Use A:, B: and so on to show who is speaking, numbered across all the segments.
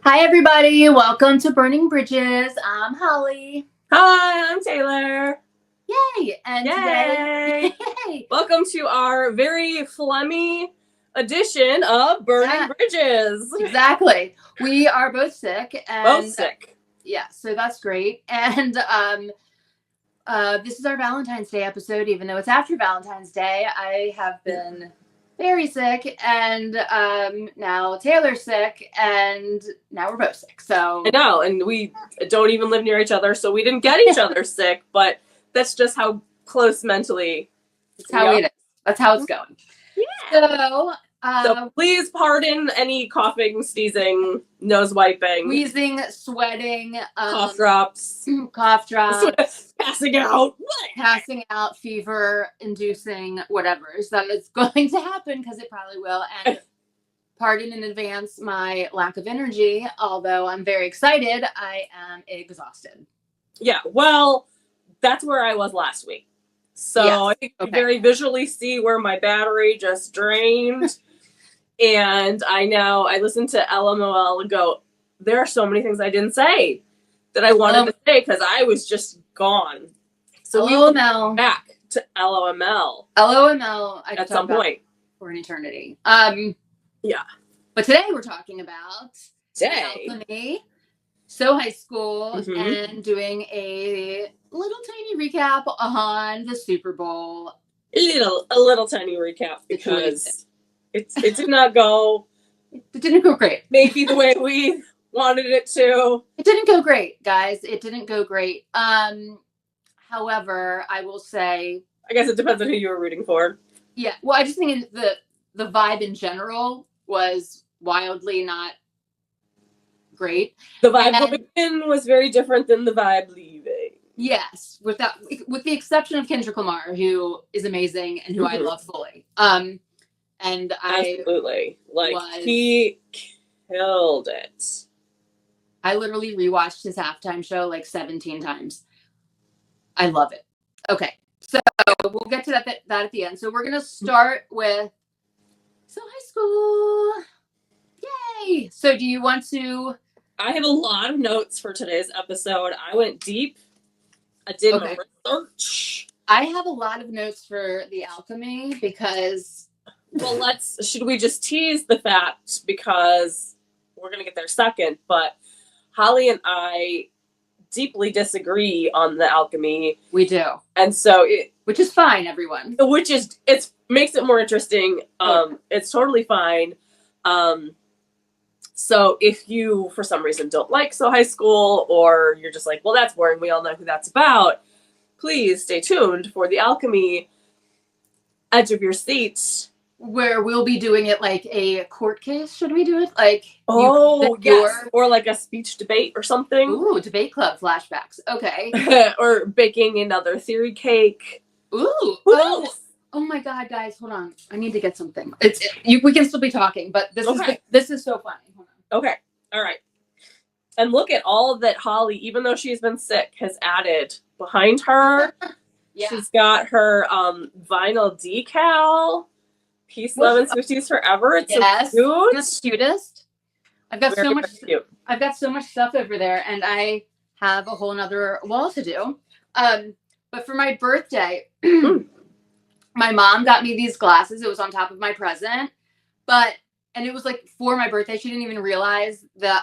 A: Hi, everybody. Welcome to Burning Bridges. I'm Holly.
B: Hi, I'm Taylor.
A: Yay! And
B: Yay!
A: today,
B: Welcome to our very phlegmy edition of Burning Bridges.
A: Exactly. We are both sick. And,
B: Both sick.
A: Yeah, so that's great. And this is our Valentine's Day episode, even though it's after Valentine's Day. I have been very sick, and now Taylor's sick, and now we're both sick. So
B: I know, and we don't even live near each other, so we didn't get each other sick, but that's just how close mentally
A: that's how it is. That's how it's going.
B: Yeah. So please pardon any coughing, sneezing, nose wiping,
A: wheezing, sweating,
B: cough drops, passing out,
A: fever inducing, whatever. So it's going to happen because it probably will. And pardon in advance my lack of energy, although I'm very excited. I am exhausted.
B: Yeah, well, that's where I was last week. So yes. I think you very visually see where my battery just drained. And I listened to LMOL and go, there are so many things I didn't say that I wanted to say because I was just gone. So we will go back to LOML.
A: LOML
B: at some point.
A: For an eternity.
B: Yeah.
A: But today we're talking about Alchemy, So High School, and doing a little tiny recap on the Super Bowl.
B: A little tiny recap because it did not go.
A: It didn't go great.
B: Maybe the way we wanted it to.
A: It didn't go great, guys. It didn't go great. However, I will say,
B: I guess it depends on who you were rooting for.
A: Yeah. Well, I just think the vibe in general was wildly not great.
B: The vibe going in was very different than the vibe leaving.
A: Yes, with the exception of Kendrick Lamar, who is amazing and who I love fully. And
B: absolutely, he killed it.
A: I literally rewatched his halftime show like 17 times. I love it. Okay, so we'll get to that at the end. So we're gonna start with So High School. Yay! So do you want to?
B: I have a lot of notes for today's episode. I went deep. I did my research.
A: I have a lot of notes for the Alchemy because...
B: Well, should we just tease the fact, because we're going to get there second, but Holly and I deeply disagree on the Alchemy.
A: We do.
B: And so
A: which is fine, everyone.
B: It makes it more interesting. It's totally fine. So if you, for some reason, don't like So High School, or you're just like, well, that's boring, we all know who that's about, please stay tuned for the Alchemy edge of your seat,
A: where we'll be doing it like a court case. Should we do it like
B: yes, or like a speech debate or something?
A: Ooh, debate club flashbacks. Okay.
B: Or baking another theory cake.
A: Ooh. Oh my God, guys, hold on. I need to get something. We can still be talking, but this is so funny. Hold on.
B: Okay. All right. And look at all that Holly, even though she's been sick, has added behind her. Yeah. She's got her vinyl decal. Peace, love, and Swifties forever. It's so cute.
A: That's cutest. I've got so much stuff over there, and I have a whole nother wall to do. But for my birthday, my mom got me these glasses. It was on top of my present, and it was like for my birthday. She didn't even realize the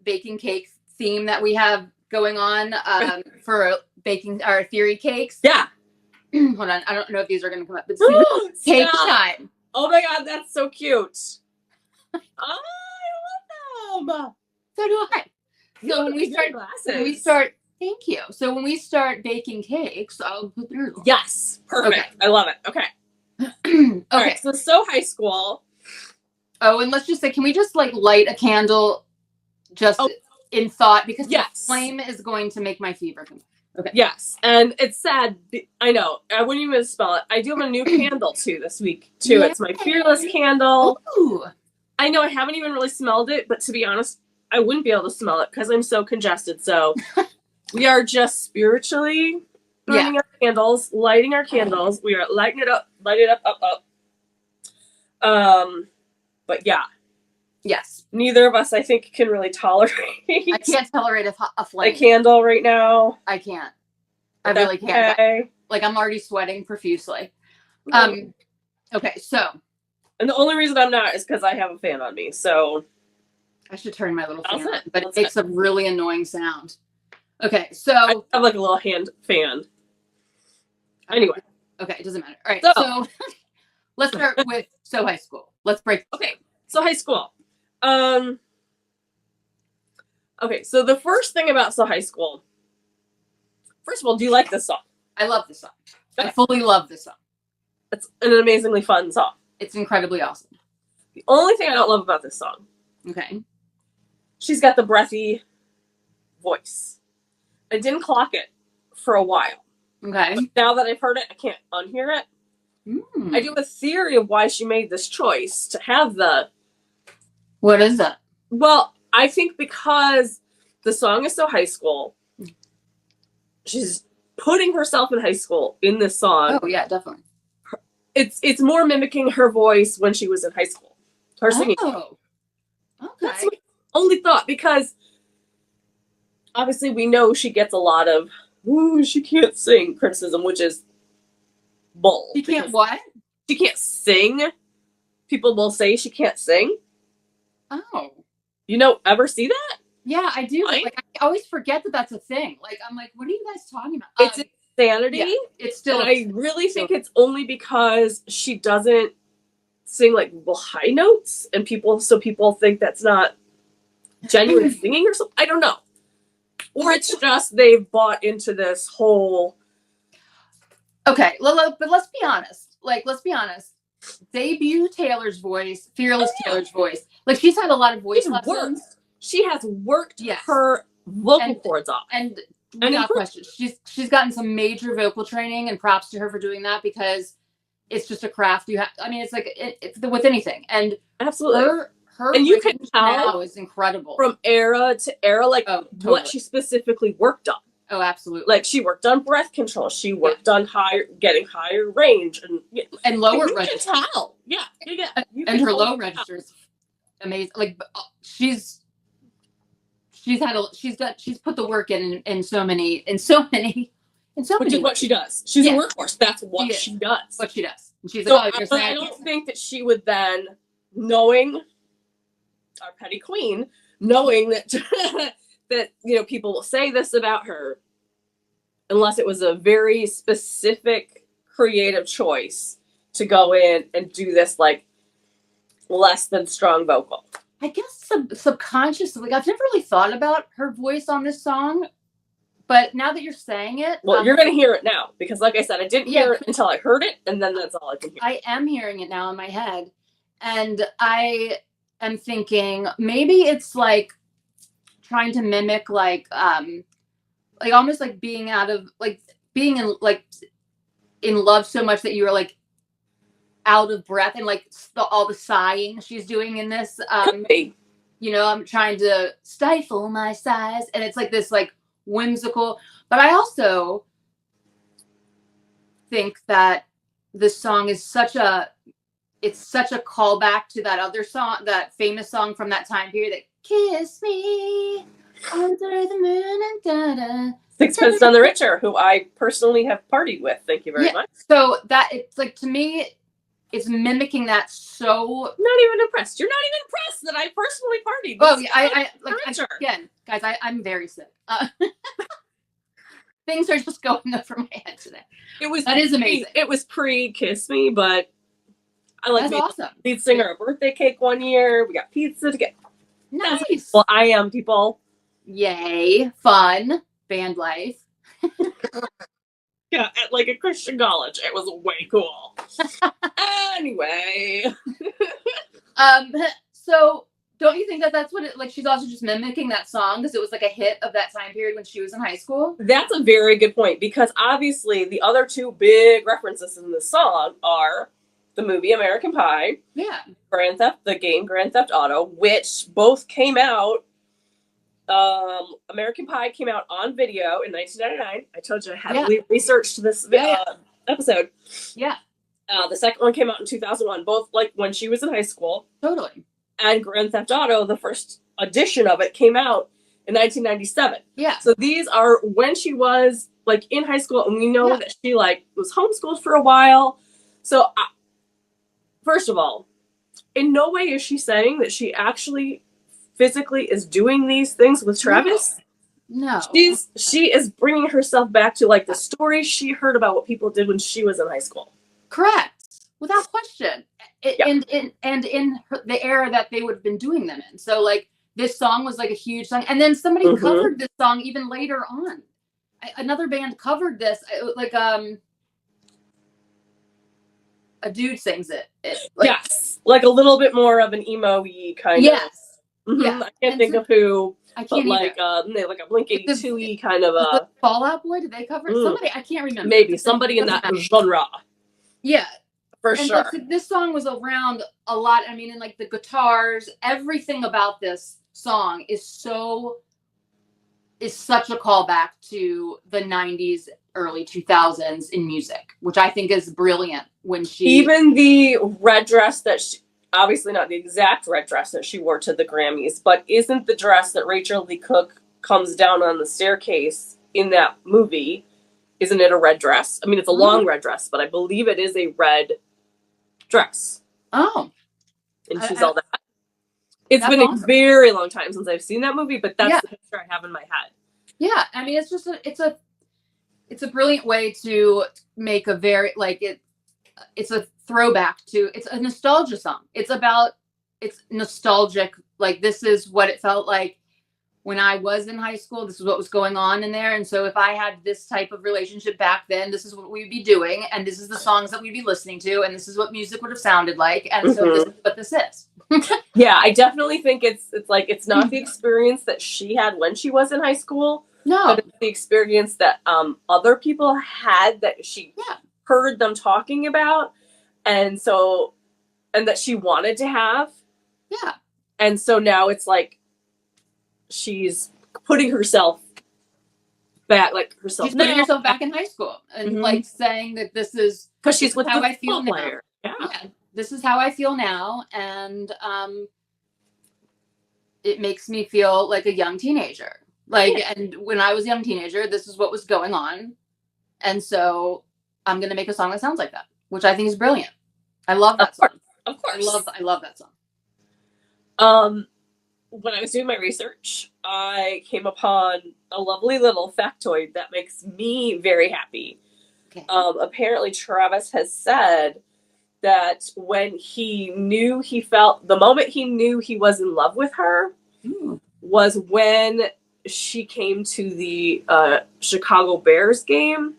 A: baking cake theme that we have going on for baking our theory cakes.
B: Yeah.
A: Hold on. I don't know if these are going to come up. But cake time.
B: Oh my God, that's so cute. Oh, I love them.
A: So do I. So when thank you. So when we start baking cakes, I'll put yours on.
B: Yes. Perfect. Okay. I love it. Okay. All right. So High School.
A: Oh, and let's just say, can we just like light a candle just in thought? Because the flame is going to make my fever come. Okay.
B: Yes, and it's sad. I know. I wouldn't even spell it. I do have a new candle too this week too. Yay. It's my Fearless candle.
A: Ooh.
B: I know I haven't even really smelled it, but to be honest, I wouldn't be able to smell it because I'm so congested. So we are just spiritually burning our candles, lighting our candles. We are lighting it up, up. But yeah,
A: Yes.
B: Neither of us, I think, can really tolerate.
A: I can't tolerate a flame.
B: A candle right now.
A: I can't. I really can't.
B: Okay.
A: Like, I'm already sweating profusely. Okay, so.
B: And the only reason I'm not is because I have a fan on me, so.
A: I should turn my little fan on, but it makes a really annoying sound. Okay, so.
B: I have like a little hand fan. Anyway.
A: Okay, it doesn't matter. All right, so let's start with high school. Let's break.
B: Okay, so high school. Okay, so the first thing about high school. First of all, do you like this song?
A: I love this song. Okay. I fully love this song.
B: It's an amazingly fun song.
A: It's incredibly awesome.
B: The only thing I don't love about this song.
A: Okay. She's
B: got the breathy voice. I didn't clock it for a while.
A: Okay.
B: But now that I've heard it, I can't unhear it. I do have a theory of why she made this choice to have the...
A: What is that?
B: Well, I think because the song is so high school, she's putting herself in high school in this song.
A: Oh, yeah, definitely.
B: It's more mimicking her voice when she was in high school. Her singing.
A: Oh, okay.
B: That's my only thought, because obviously we know she gets a lot of, ooh, she can't sing criticism, which is bull.
A: She can't what?
B: She can't sing. People will say she can't sing.
A: Oh.
B: You ever see that?
A: Yeah, I do. Like, I always forget that that's a thing. Like, I'm like, what are you guys talking about?
B: It's insanity.
A: Yeah, it's still.
B: I really think it's only because she doesn't sing like high notes, and people think that's not genuine singing or something. I don't know. Or it's just they've bought into this whole.
A: Okay, but let's be honest. Let's be honest. Debut Taylor's voice, fearless Taylor's voice. Like, she's had a lot of voice lessons.
B: She has worked her vocal cords off.
A: And without question, she's gotten some major vocal training, and props to her for doing that, because it's just a craft. It's like it's with anything. And
B: absolutely,
A: her
B: and you can tell
A: now is incredible
B: from era to era, like what she specifically worked on.
A: Oh, absolutely.
B: Like, she worked on breath control. She worked on getting higher range
A: and lower registers.
B: You can tell. Yeah.
A: And her low registers, amazing. Like, she's put the work in so many. Which
B: is what she does. She's a workhorse. That's what she does.
A: What she does. And she's
B: like, I don't think that she would then, knowing our petty queen, knowing that that people will say this about her, unless it was a very specific creative choice to go in and do this like less than strong vocal.
A: I guess subconsciously, like, I've never really thought about her voice on this song, but now that you're saying it,
B: well, you're gonna hear it now, because like I said, I didn't hear it until I heard it, and then that's all I can hear.
A: I am hearing it now in my head, and I am thinking maybe it's like trying to mimic like almost like being in love so much that you're like out of breath, and like all the sighing she's doing in this. I'm trying to stifle my sighs, and it's like this like whimsical. But I also think that this song is such a callback to that other song, that famous song from that time period, that Kiss Me Under the Moon and da-da.
B: Sixpence None the Richer, who I personally have partied with. Thank you very much.
A: So that, it's like, to me, it's mimicking that so...
B: Not even impressed. You're not even impressed that I personally partied.
A: Oh, yeah, again, guys, I'm very sick. Things are just going over my head today. That is amazing.
B: It was pre-Kiss Me, but I like
A: awesome.
B: Lead singer a birthday cake one year. We got pizza to get.
A: Nice.
B: Well, I am, people.
A: Yay. Fun. Band life.
B: Yeah, at like a Christian college. It was way cool. Anyway.
A: So don't you think that that's what it, like, she's also just mimicking that song because it was like a hit of that time period when she was in high school?
B: That's a very good point, because obviously the other two big references in the song are the movie American Pie.
A: Yeah.
B: The game Grand Theft Auto, which both came out. American Pie came out on video in 1999. I told you I heavily researched this episode.
A: Yeah.
B: The second one came out in 2001, both like when she was in high school.
A: Totally.
B: and Grand Theft Auto, the first edition of it, came out in 1997.
A: Yeah.
B: So these are when she was like in high school, and we know that she like was homeschooled for a while. So first of all, in no way is she saying that she actually physically is doing these things with Travis.
A: No.
B: She is bringing herself back to like the stories she heard about what people did when she was in high school.
A: Correct. Without question. And in the era that they would have been doing them in. So like this song was like a huge song. And then somebody covered this song even later on. Another band covered this. Like a dude sings it.
B: Yes. Like a little bit more of an emo-y kind of.
A: Yes.
B: Yeah. I can't think of who.
A: I can't
B: like a Blink-182-y kind of a
A: Fall Out Boy. Did they cover it? Somebody, I can't remember.
B: Maybe somebody in that genre.
A: Yeah,
B: for sure.
A: Like, this song was around a lot. I mean, and like the guitars, everything about this song is such a callback to the 90s, early 2000s in music, which I think is brilliant. When
B: even the red dress that obviously not the exact red dress that she wore to the Grammys, but isn't the dress that Rachel Lee Cook comes down on the staircase in that movie, isn't it a red dress? I mean, it's a long red dress, but I believe it is a red dress.
A: Oh.
B: And she's all that. It's been a very long time since I've seen that movie, but that's the picture I have in my head. Yeah,
A: I mean, it's just it's a brilliant way to make a very, like, it's a throwback to, it's a nostalgia song. It's nostalgic. Like, this is what it felt like when I was in high school. This is what was going on in there. And so if I had this type of relationship back then, this is what we'd be doing. And this is the songs that we'd be listening to. And this is what music would have sounded like. And so this is what this is.
B: Yeah, I definitely think it's like, it's not the experience that she had when she was in high school.
A: No.
B: But it's the experience that other people had that she heard them talking about. And that she wanted to have.
A: Yeah.
B: And so now it's like she's putting herself back, like herself.
A: She's putting herself back in high school and like saying that this is
B: because she's with
A: how I feel now.
B: Yeah.
A: This is how I feel now, and it makes me feel like a young teenager. Like, and when I was a young teenager, this is what was going on, and so I'm gonna make a song that sounds like that, which I think is brilliant. I love that song.
B: Of course.
A: I love that song.
B: When I was doing my research, I came upon a lovely little factoid that makes me very happy. Okay. Apparently Travis has said that when the moment he knew he was in love with her was when she came to the Chicago Bears game.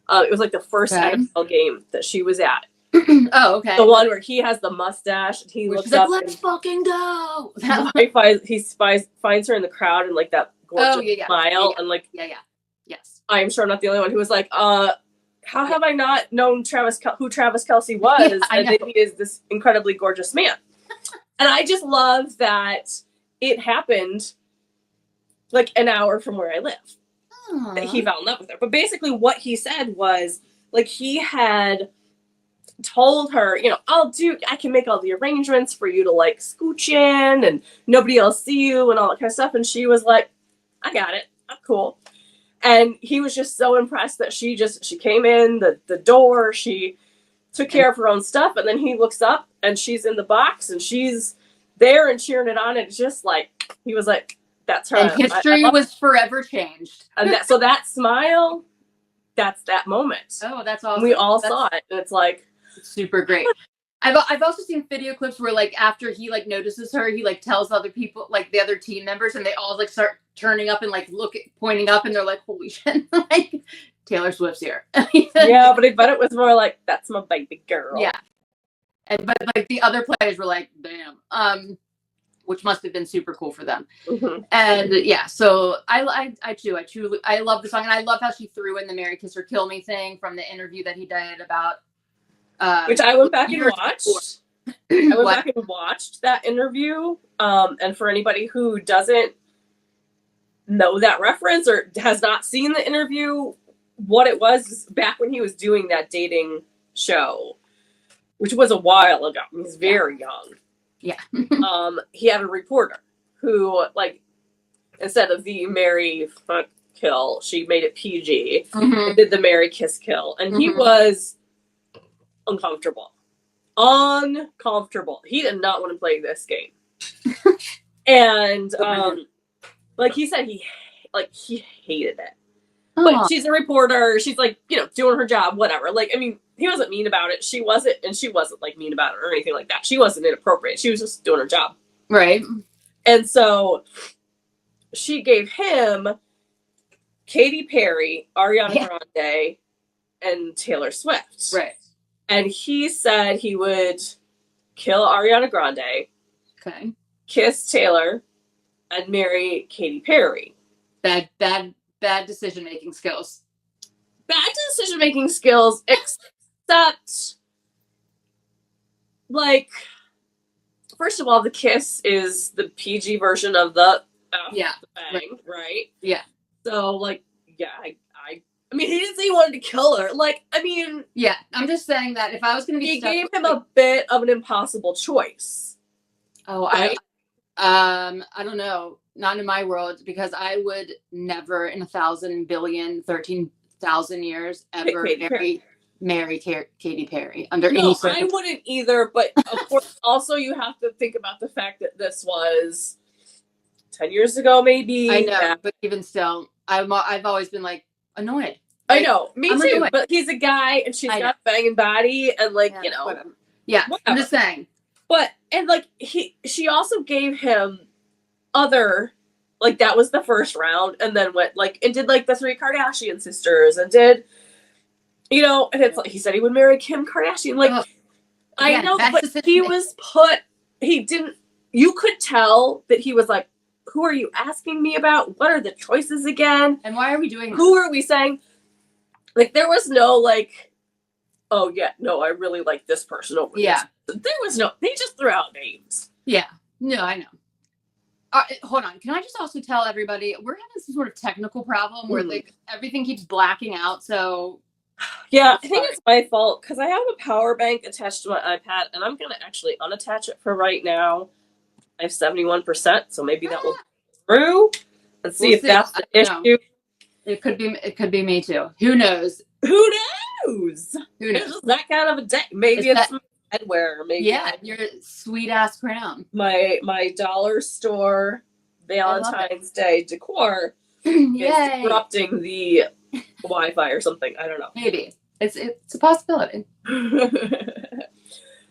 B: It was like the first NFL game that she was at.
A: Oh, okay.
B: The one where he has the mustache and he looks up.
A: Let's fucking go.
B: He finds her in the crowd and like that gorgeous smile and like
A: yes.
B: I am sure I'm not the only one who was like, how have I not known who Travis Kelce was? And that he is this incredibly gorgeous man. And I just love that it happened like an hour from where I live. Aww. That he fell in love with her. But basically what he said was like he had told her, I can make all the arrangements for you to like scooch in and nobody else see you and all that kind of stuff. And she was like, I got it. I'm cool. And he was just so impressed that she came in the door. She took care of her own stuff. And then he looks up and she's in the box and she's there and cheering it on. And it's just like, he was like, that's her.
A: And history was forever changed.
B: And that smile, that's that moment.
A: Oh, that's awesome.
B: We all saw it. And it's like,
A: super great. I've also seen video clips where like after he like notices her, he like tells other people, like the other team members, and they all like start turning up and like pointing up, and they're like, "Holy shit!" Like Taylor Swift's here.
B: Yeah, but I bet it was more like, "That's my baby girl."
A: Yeah, but like the other players were like, "Damn," which must have been super cool for them. Mm-hmm. And yeah, so I truly love the song, and I love how she threw in the "Marry, Kiss or Kill Me" thing from the interview that he did about.
B: Which I went back and watched. Back and watched that interview. And for anybody who doesn't know that reference or has not seen the interview, what it was back when he was doing that dating show, which was a while ago. He was very young.
A: Yeah.
B: He had a reporter who, like, instead of the marry, fuck, kill, she made it PG and did the marry, kiss, kill. And he was uncomfortable. He did not want to play this game. And, like, he said he hated it. But she's a reporter. She's, like, you know, doing her job, whatever. Like, I mean, he wasn't mean about it. She wasn't, like, mean about it or anything like that. She wasn't inappropriate. She was just doing her job.
A: Right.
B: And so she gave him Katy Perry, Ariana Grande, and Taylor Swift.
A: Right.
B: And he said he would kill Ariana Grande, kiss Taylor, and marry Katy Perry.
A: Bad decision-making skills.
B: Bad decision-making skills, except, like, first of all, the kiss is the PG version of the bang, right?
A: Yeah.
B: So, like, yeah, I mean, he didn't say he wanted to kill her. Like, I mean...
A: Yeah, I'm just saying that if I was going to be stuck...
B: He gave him a bit of an impossible choice.
A: Oh, right? I don't know. Not in my world, because I would never in 1,000 billion, 13,000 years ever marry Katy Perry under any circumstance.
B: I wouldn't either, but of course, also you have to think about the fact that this was 10 years ago, maybe.
A: I know, but even still, I've always been, like, annoyed.
B: Like, I know, me too, annoyed. But he's a guy, and she's got a banging body, and, like, you know.
A: Whatever. Yeah, whatever. I'm just saying.
B: But, and, like, she also gave him other, like, that was the first round, and then went, like, and did, like, the 3 Kardashian sisters, and did, you know, and it's like, he said he would marry Kim Kardashian, like, I know, but he was you could tell that he was like, who are you asking me about? What are the choices again?
A: And why are we doing
B: Who are we saying? Like, there was no, like, oh, yeah, no, I really like this person over this. There was no, they just threw out names.
A: Yeah. No, I know. Hold on. Can I just also tell everybody, we're having some sort of technical problem where, like, everything keeps blacking out, so...
B: Yeah, I think it's my fault, because I have a power bank attached to my iPad, and I'm going to actually unattach it for right now. I have 71%, so maybe that will go through. Let's see if that's the issue.
A: It could be me too. Who knows?
B: Who knows? It's just that kind of a day. Maybe it's some headwear. Maybe
A: your sweet ass crown.
B: My dollar store Valentine's Day decor is disrupting the Wi-Fi or something. I don't know.
A: Maybe it's a possibility.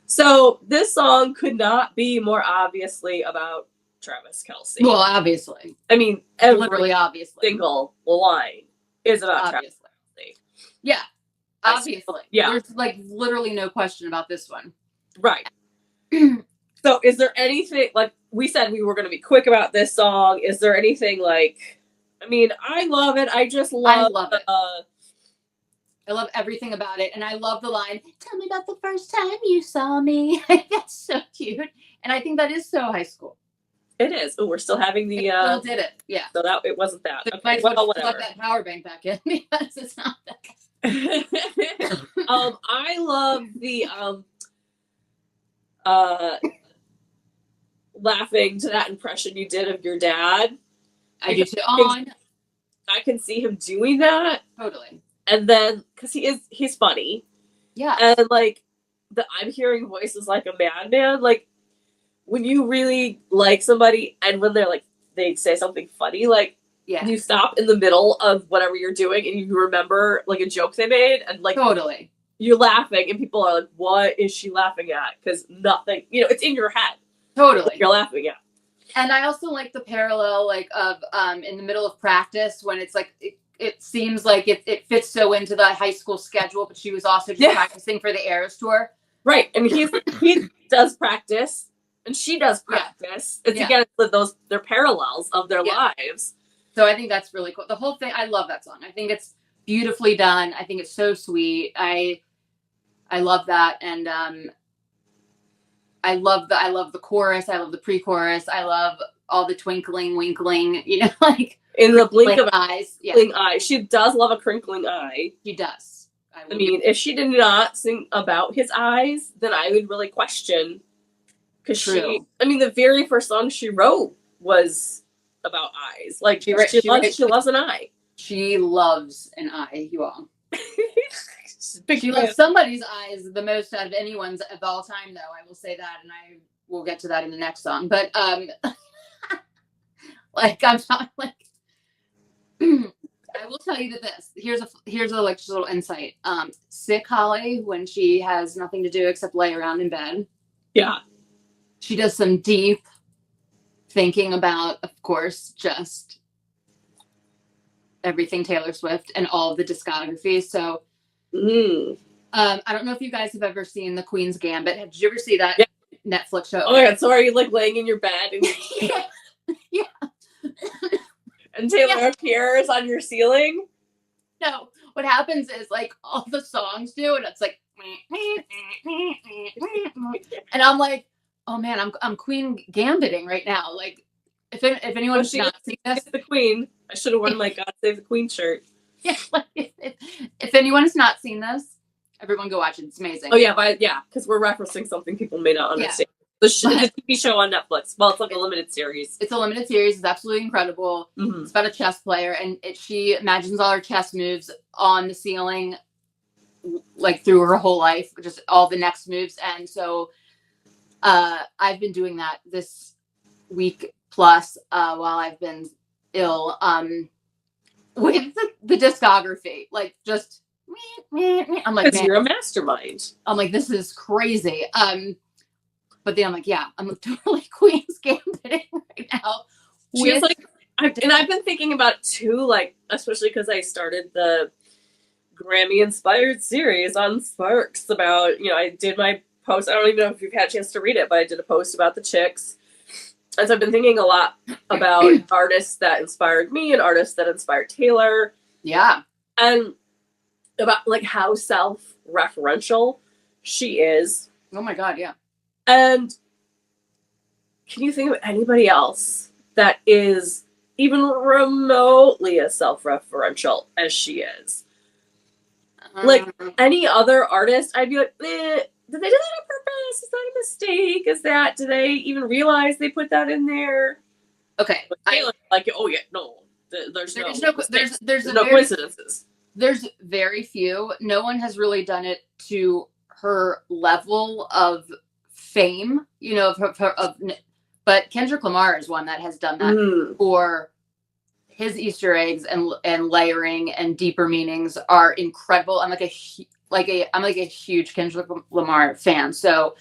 B: So this song could not be more obviously about Travis Kelce.
A: Well, obviously.
B: I mean,
A: literally obviously.
B: Single line is about Travis Kelce.
A: Yeah. Obviously.
B: Yeah.
A: There's, like, literally no question about this one.
B: Right. So is there anything, like, we said we were going to be quick about this song. Is there anything, like, I mean, I love it. I love
A: it. I love everything about it. And I love the line, tell me about the first time you saw me. That's so cute. And I think that is so high school.
B: It is. Oh, we're still having the...
A: still did it. Yeah.
B: So that it wasn't that.
A: So okay, well, whatever. Plug that power bank back in because it's not that.
B: I love the laughing to that impression you did of your dad.
A: I do too.
B: I can see him doing that.
A: Totally.
B: And then, because he's funny.
A: Yeah.
B: And, like, the I'm hearing voices like a madman. Like, when you really like somebody and when they're, like, they say something funny, like, you stop in the middle of whatever you're doing and you remember, like, a joke they made and, like,
A: totally.
B: You're laughing and people are like, what is she laughing at? Because nothing, you know, it's in your head.
A: Totally.
B: Like, you're laughing at.
A: And I also like the parallel, like, of in the middle of practice when it's like it seems like it fits so into the high school schedule, but she was also just practicing for the Eras tour.
B: Right. And he does practice and she does practice. It's again their parallels of their lives.
A: So I think that's really cool. The whole thing, I love that song. I think it's beautifully done. I think it's so sweet. I love that, and I love the chorus. I love the pre-chorus. I love all the twinkling, winkling. You know, like
B: in the blink of
A: eyes.
B: Crinkling eye. She does love a crinkling eye.
A: She does.
B: I mean, if she did not sing about his eyes, then I would really question Because the very first song she wrote was about eyes. Like she loves an eye.
A: She loves an eye, you all. She loves somebody's eyes the most out of anyone's of all time, though. I will say that, and I will get to that in the next song. But like I'm not like I will tell you that here's a like just a little insight. Sick Holly, when she has nothing to do except lay around in bed.
B: Yeah.
A: She does some deep thinking about, of course, just everything Taylor Swift and all of the discography. So I don't know if you guys have ever seen The Queen's Gambit. Did you ever see that Netflix show?
B: Oh my god, so are you like laying in your bed and
A: yeah.
B: And Taylor appears on your ceiling?
A: No. What happens is like all the songs do, and it's like and I'm like, oh man, I'm Queen Gambiting right now. Like if anyone's not seen this,
B: the Queen. I should have worn my God Save the Queen shirt.
A: Yeah, like if anyone's not seen this, everyone go watch it. It's amazing.
B: Oh yeah, because we're referencing something people may not understand. Yeah. The TV show on Netflix. Well, it's like a limited series.
A: It's a limited series. It's absolutely incredible. Mm-hmm. It's about a chess player, and she imagines all her chess moves on the ceiling, like through her whole life, just all the next moves. And so, I've been doing that this week plus while I've been ill. With the discography, like just I'm like,
B: because you're a mastermind.
A: I'm like, this is crazy. But then I'm like, yeah, I'm totally Queen's Gambiting right now.
B: She's like, and I've been thinking about it too, like, especially because I started the Grammy-inspired series on Sparks about, I did my post. I don't even know if you've had a chance to read it, but I did a post about the Chicks. And so I've been thinking a lot about artists that inspired me and artists that inspired Taylor.
A: Yeah.
B: And about, like, how self-referential she is.
A: Oh, my God, yeah.
B: And can you think of anybody else that is even remotely as self-referential as she is? Like, any other artist, I'd be like, did they do that on purpose? Is that a mistake? Do they even realize they put that in there?
A: Okay.
B: Oh yeah, no. There's
A: no
B: coincidences. There's
A: very few. No one has really done it to her level of fame, but Kendrick Lamar is one that has done that for his Easter eggs and layering and deeper meanings are incredible. I'm a huge Kendrick Lamar fan. So,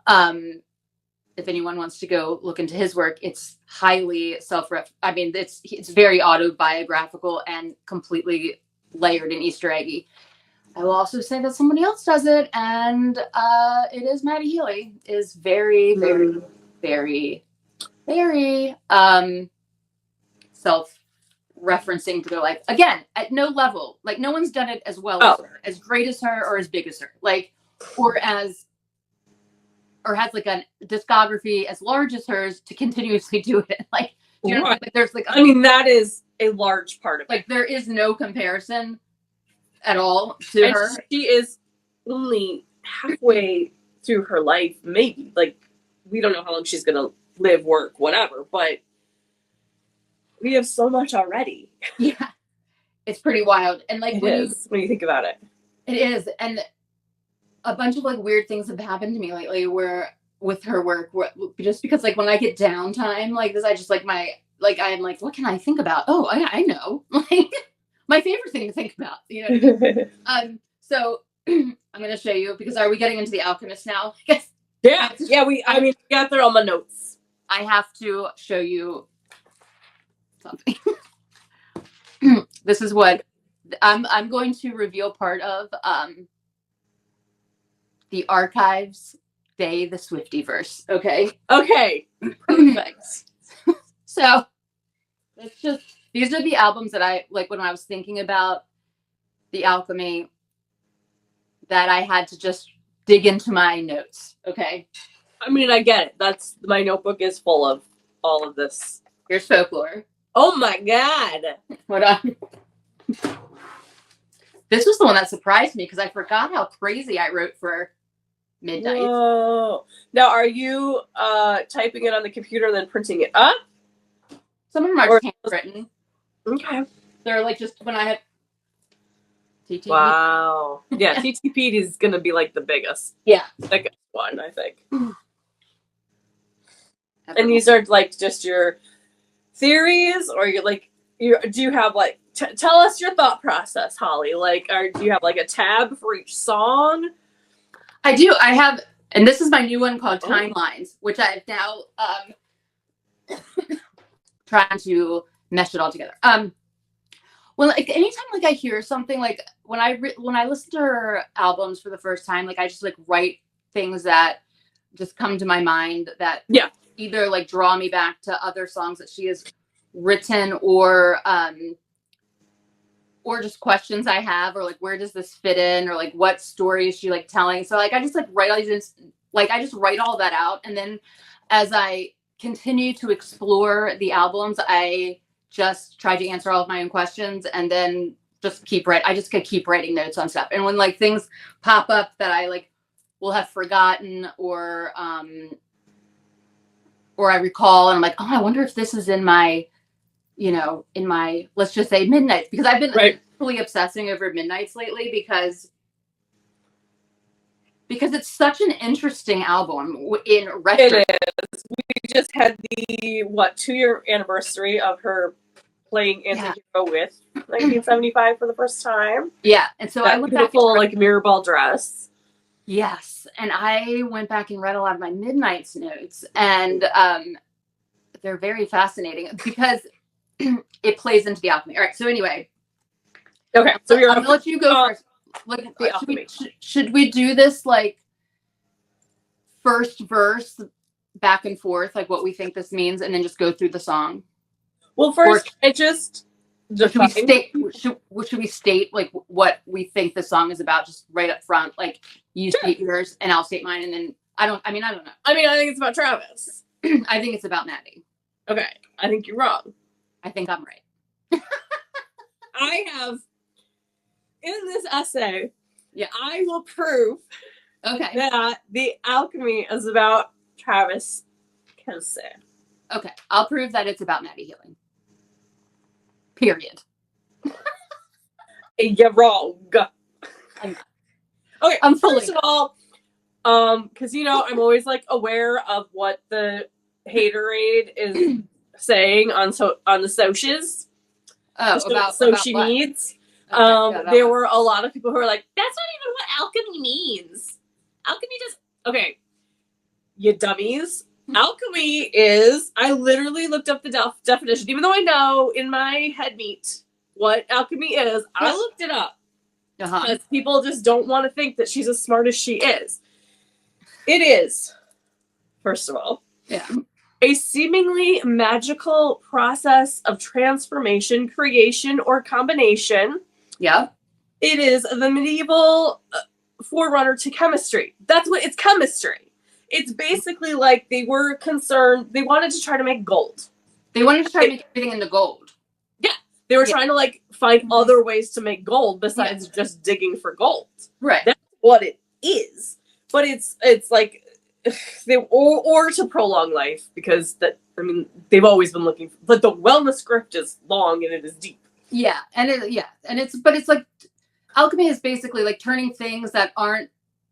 A: if anyone wants to go look into his work, it's highly it's very autobiographical and completely layered and Easter eggy. I will also say that somebody else does it, and it is Maddie Healy. Is very, very, very, very self-referencing to their life. Again, at no level. Like, no one's done it as well as her, as great as her, or as big as her. Like, or has like a discography as large as hers to continuously do it. Like, there's like,
B: that is a large part of it.
A: Like, there is no comparison at all to her.
B: She is only halfway through her life, maybe. Like, we don't know how long she's gonna live, work, whatever, but we have so much already.
A: Yeah. It's pretty wild. And like
B: when you think about it.
A: It is. And a bunch of like weird things have happened to me lately with her work, just because like when I get downtime like this, I just like I'm like, what can I think about? Oh, I know. Like, my favorite thing to think about, So I'm going to show you, because are we getting into The Alchemist now?
B: Yeah. We got there on my notes.
A: I have to show you something. This is what I'm going to reveal part of the Archives Day, the Swiftie verse. Okay. Perfect. So these are the albums that I like when I was thinking about the Alchemy, that I had to just dig into my notes. Okay.
B: I get it. That's my notebook is full of all of this.
A: Here's Folklore.
B: Oh my God.
A: Hold on. This was the one that surprised me because I forgot how crazy I wrote for midnight.
B: Whoa. Now, are you typing it on the computer and then printing it up?
A: Some of them are just handwritten.
B: Okay.
A: They're like just when I have TTP.
B: Wow. Yeah, TTP is going to be like the biggest.
A: Yeah.
B: Biggest one, I think. And these are like just your theories, or you're like, do you have like, tell us your thought process, Holly. Like, do you have like a tab for each song?
A: I do. I have, and this is my new one called Timelines, which I've now trying to mesh it all together. Well, like anytime like I hear something, like when I listen to her albums for the first time, like I just like write things that just come to my mind that either like draw me back to other songs that she has written, or just questions I have, or like where does this fit in, or like what story is she like telling. So like I just like write all these, like I just write all that out, and then as I continue to explore the albums, I just try to answer all of my own questions, and then just keep writing. I just could keep writing notes on stuff, and when like things pop up that I like will have forgotten, or I recall, and I'm like, oh, I wonder if this is in my, in my, let's just say Midnights, because I've been really obsessing over Midnights lately, because it's such an interesting album in retro.
B: It is. We just had the 2-year anniversary of her playing Anti-Hero with 1975 for the first time.
A: Yeah, and so
B: that
A: I went
B: beautiful like mirror ball dress.
A: Yes, and I went back and read a lot of my Midnights notes, and they're very fascinating because it plays into the Alchemy. All right, so anyway.
B: Okay, so
A: I'm gonna let you go first. Should we do this like first verse back and forth, like what we think this means, and then just go through the song?
B: Well, first,
A: should we state like what we think the song is about, just right up front? Like you state yours and I'll state mine, and then I don't know.
B: I think it's about Travis.
A: I think it's about Maddie.
B: Okay, I think you're wrong.
A: I think I'm right.
B: I have in this essay. Yeah, I will prove.
A: Okay.
B: That the Alchemy is about Travis Kelce.
A: Okay, I'll prove that it's about Maddie Healy. Period.
B: You're wrong.
A: I'm not.
B: Okay,
A: I'm fully
B: first of all, because I'm always like aware of what the haterade is saying on the socials.
A: Oh,
B: about she needs. Okay, there were a lot of people who were like, "That's not even what alchemy means. Alchemy just okay." You dummies. Alchemy is, I literally looked up the definition, even though I know in my head meat what alchemy is. I looked it up because people just don't want to think that she's as smart as she is. It is, first of all, a seemingly magical process of transformation, creation, or combination.
A: Yeah.
B: It is the medieval forerunner to chemistry. That's what it's chemistry. It's basically like they were concerned. They wanted to try to make gold.
A: They wanted to try to make everything into gold.
B: Yeah. They were trying to like find other ways to make gold besides just digging for gold.
A: Right.
B: That's what it is. But it's like or to prolong life, because they've always been looking for, but the wellness script is long and it is deep.
A: Yeah. And it's like alchemy is basically like turning things that aren't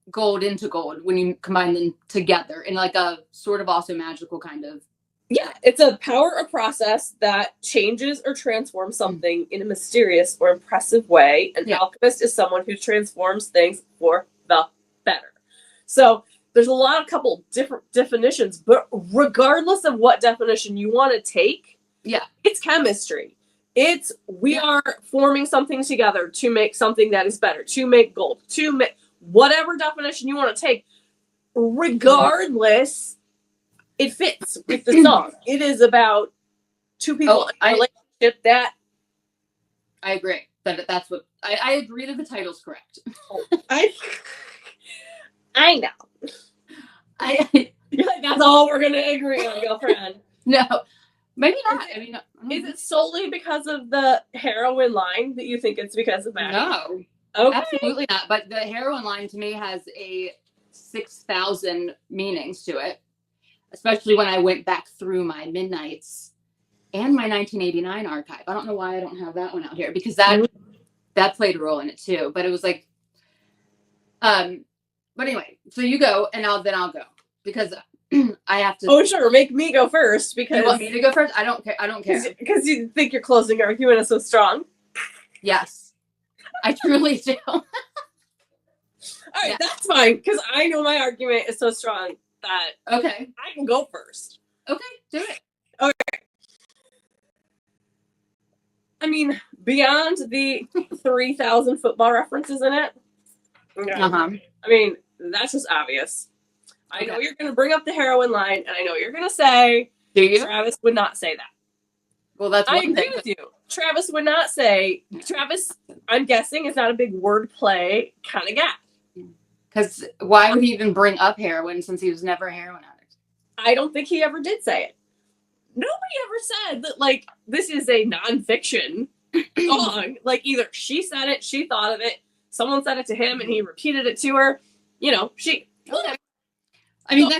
A: gold into gold when you combine them together in like a sort of also magical kind of.
B: Yeah, it's a power or process that changes or transforms something in a mysterious or impressive way. An alchemist is someone who transforms things for the better. So there's a couple different definitions, but regardless of what definition you want to take, it's chemistry. It's we are forming something together to make something that is better, to make gold, to make whatever definition you want to take. Regardless, it fits with the song. It is about two people in a relationship that.
A: I agree. That's what I agree that the title's correct.
B: I know. You're like, that's all we're gonna agree on, girlfriend.
A: No, maybe not.
B: Is it solely because of the heroin line that you think it's because of that?
A: No,
B: okay.
A: Absolutely not. But the heroin line to me has a 6,000 meanings to it, especially when I went back through my Midnights and my 1989 archive. I don't know why I don't have that one out here, because that played a role in it too. But it was like, but anyway, so you go, and then I'll go, because I have to.
B: Oh, sure. Make me go first, because
A: you want me to go first? I don't care.
B: Because you think your closing argument is so strong.
A: Yes, I truly do.
B: All right, that's fine, because I know my argument is so strong that
A: okay,
B: I can go first.
A: Okay, do it.
B: Okay. I mean, beyond the 3,000 football references in it, I mean, that's just obvious. I know you're going to bring up the heroin line, and I know you're going to say,
A: do you?
B: Travis would not say that.
A: Well, that's
B: I agree with you. Travis would not say. Travis, I'm guessing, is not a big wordplay kind of guy.
A: Because why would he even bring up heroin, since he was never a heroin addict?
B: I don't think he ever did say it. Nobody ever said that, like, this is a nonfiction song. Like, either she said it, she thought of it, someone said it to him, and he repeated it to her. You know, she.
A: Okay. I mean,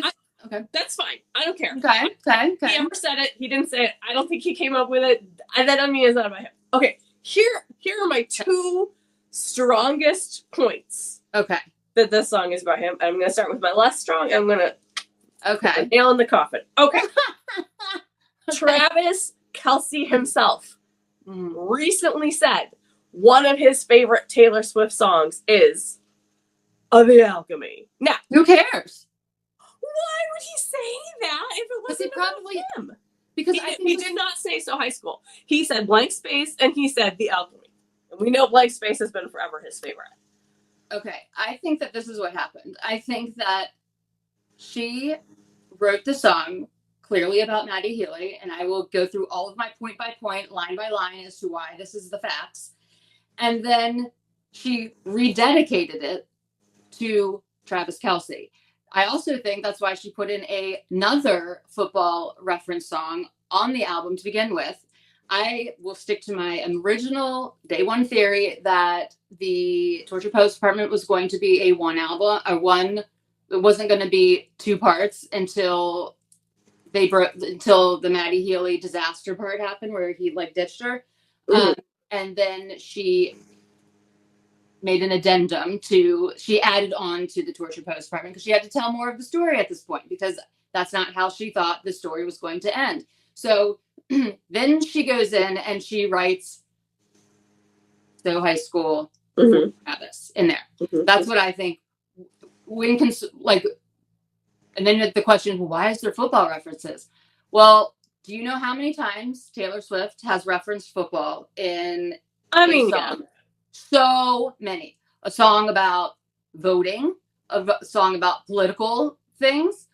B: okay. That's fine. I don't care.
A: Okay.
B: He ever said it. He didn't say it. I don't think he came up with it. That doesn't mean it's not about him. Okay. Here are my two strongest points.
A: Okay.
B: That this song is about him. I'm going to start with my less strong. I'm going to.
A: Okay.
B: Nail in the coffin. Okay. Travis Kelce himself recently said one of his favorite Taylor Swift songs is The Alchemy. Now,
A: who cares?
B: Why would he say that if it wasn't probably him?
A: Because
B: he did not say So High School. He said Blank Space, and he said The Alchemy. And we know Blank Space has been forever his favorite.
A: Okay, I think that this is what happened. I think that she wrote the song clearly about Maddie Healy, and I will go through all of my point by point, line by line, as to why this is the facts. And then she rededicated it to Travis Kelce. I also think that's why she put in another football reference song on the album to begin with. I will stick to my original day one theory that the Torture Post Department was going to be it wasn't going to be two parts until the Maddie Healy disaster part happened, where he like ditched her. And then she made an addendum she added on to the Torture Post Department, because she had to tell more of the story at this point, because that's not how she thought the story was going to end. So then she goes in and she writes So High School Travis in there. That's what I think. And then the question, why is there football references? Well, do you know how many times Taylor Swift has referenced football in a song? Yeah. So many. A song about voting, a song about political things.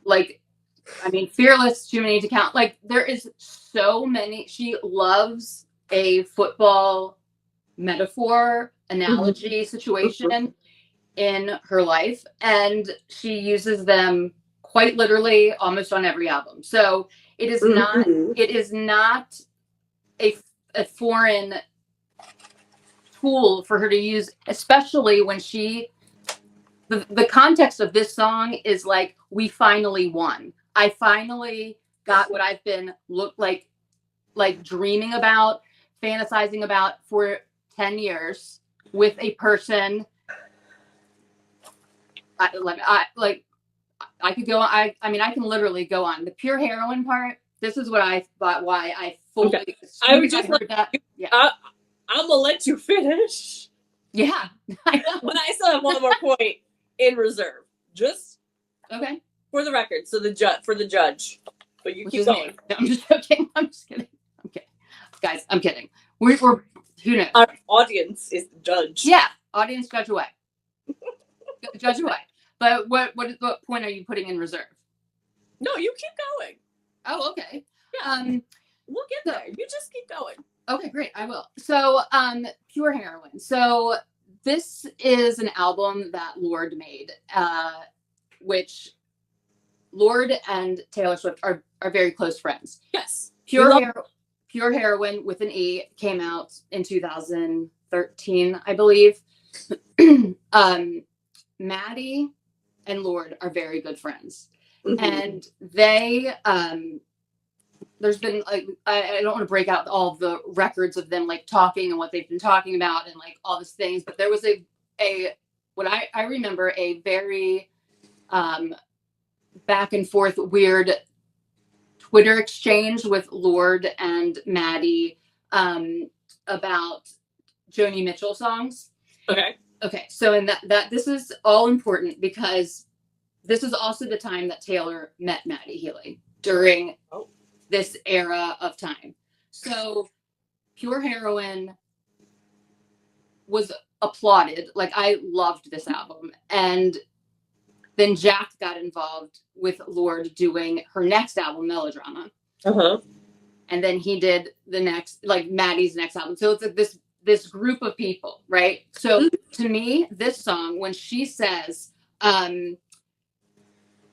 A: Like, I mean, Fearless, too many to count. Like, there is so many. She loves a football metaphor, analogy situation in her life, and she uses them quite literally almost on every album. So it is not a foreign tool for her to use, especially when the context of this song is like, we finally won. I finally got what I've been dreaming about, fantasizing about for 10 years with a person. I could go. I mean, I can literally go on. The pure heroin part. This is what I thought. Why I fully. Okay.
B: I would just heard that. Yeah. I'm gonna let you finish.
A: Yeah. I know.
B: But I still have one more point in reserve. Just
A: okay.
B: For the record, so for the judge. But you keep going.
A: No, I'm just joking. I'm just kidding. I'm kidding, guys. I'm kidding. We're who knows?
B: Our audience is the judge.
A: Yeah, audience, judge away. Judge away. But what point are you putting in reserve?
B: No, you keep going.
A: Oh, okay.
B: Yeah. We'll get there. You just keep going.
A: Okay, great. I will. So, Pure Heroin. So this is an album that Lorde made, which Lorde and Taylor Swift are very close friends.
B: Yes.
A: Pure Heroin with an E came out in 2013, I believe. Maddie and Lord are very good friends. And they, there's been like, I don't want to break out all the records of them like talking and what they've been talking about and like all these things, but there was what I remember a very back and forth weird Twitter exchange with Lord and Maddie about Joni Mitchell songs. Okay. So in that this is all important because this is also the time that Taylor met Maddie Healy during this era of time. So Pure Heroin was applauded. Like, I loved this album. And then Jack got involved with Lord doing her next album, Melodrama. And then he did the next, like Maddie's next album. So it's like this group of people, right? So to me, this song, when she says,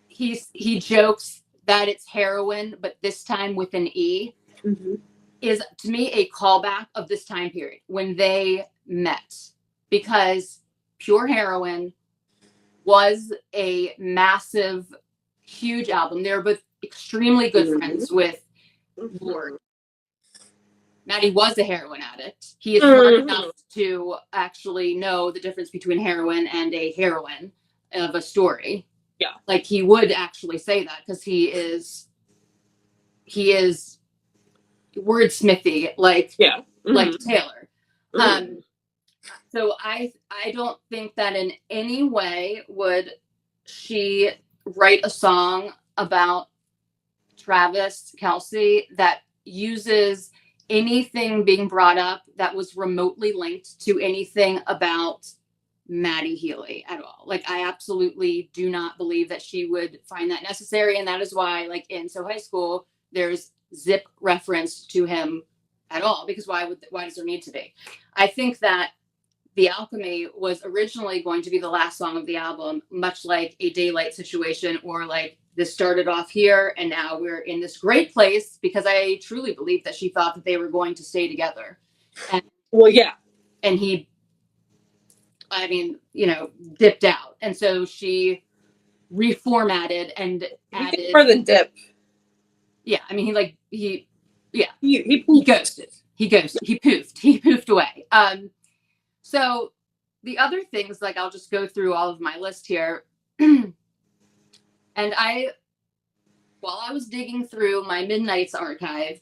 A: he jokes that it's heroin, but this time with an E, is to me a callback of this time period when they met, because Pure Heroin was a massive, huge album. They were both extremely good friends with Lord. Maddie was a heroin addict. He is smart enough to actually know the difference between heroin and a heroine of a story. Yeah. Like, he would actually say that because he is wordsmithy, like, like Taylor. So I don't think that in any way would she write a song about Travis Kelce that uses anything being brought up that was remotely linked to anything about Maddie Healy at all. Like, I absolutely do not believe that she would find that necessary. And that is why, like, in So High School, there's zip reference to him at all, because why does there need to be? I think that The Alchemy was originally going to be the last song of the album, much like A Daylight Situation, or like this started off here and now we're in this great place, because I truly believe that she thought that they were going to stay together. And, and he, I mean, dipped out. And so she reformatted and added.
B: For the dip.
A: Yeah. I mean, he
B: ghosted.
A: He poofed. He poofed away. So the other things, like, I'll just go through all of my list here. And while I was digging through my Midnights archive,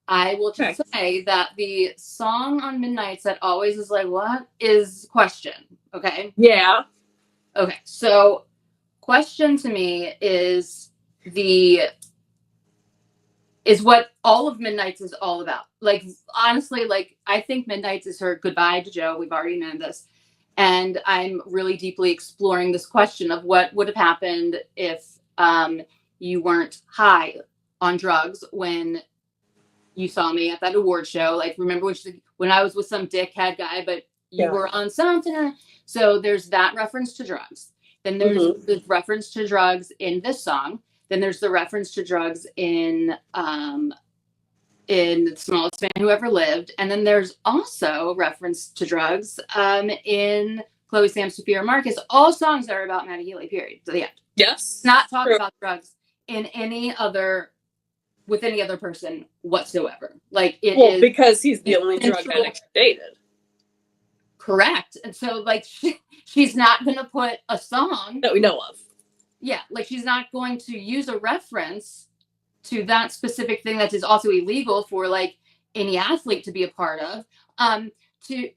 A: I will just say that the song on Midnights that always is like, what is Question? Okay.
B: Yeah.
A: Okay. So Question to me is what all of Midnights is all about. Like, honestly, like, I think Midnights is her goodbye to Joe. We've already known this. And I'm really deeply exploring this question of what would have happened if you weren't high on drugs when you saw me at that award show. Like, remember when I was with some dickhead guy, but you were on something. So there's that reference to drugs. Then there's the reference to drugs in this song. Then there's the reference to drugs in The Smallest Man Who Ever Lived. And then there's also reference to drugs in Chloe, Sam, Sophia, Marcus. All songs that are about Maddie Healy, period. So yeah.
B: Yes.
A: Not talk about drugs with any other person whatsoever. Like,
B: because he's the only drug addict dated.
A: Correct. And so, like, she's not going to put a song
B: that we know of.
A: Yeah, like, she's not going to use a reference to that specific thing that is also illegal for, like, any athlete to be a part of,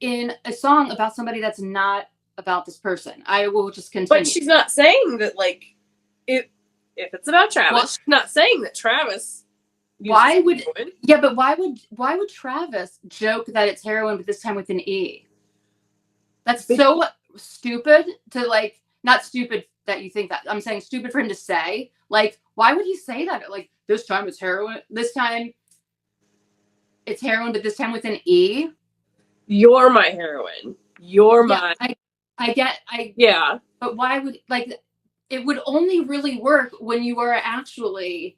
A: in a song about somebody that's not about this person. I will just continue.
B: But she's not saying that, like, if it's about Travis, she's not saying that Travis.
A: Why would Travis joke that it's heroin, but this time with an E? That's so stupid to, like, not stupid that you think that. I'm saying stupid for him to say. Like, why would he say that? Like, this time it's heroin. This time it's heroin, but this time with an E.
B: You're my heroin. You're my.
A: Yeah. But why would, like, it would only really work when you are actually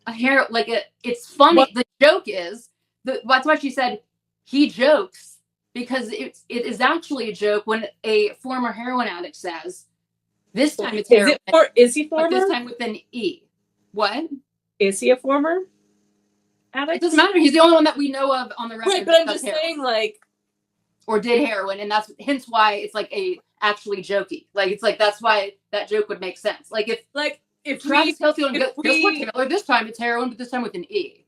A: a hero. Like, it's funny. The joke is that's why she said he jokes because it is actually a joke when a former heroin addict says, this time it's heroin.
B: Is he former?
A: But this time with an E. What?
B: Is he a former addict?
A: It doesn't matter. He's the only one that we know of on the record.
B: Right, but I'm just saying, like,
A: or did heroin, and that's hence why it's like a actually jokey. Like it's like that's why that joke would make sense. Like if Travis Kelce would go Taylor, this time it's heroin, but this time with an E,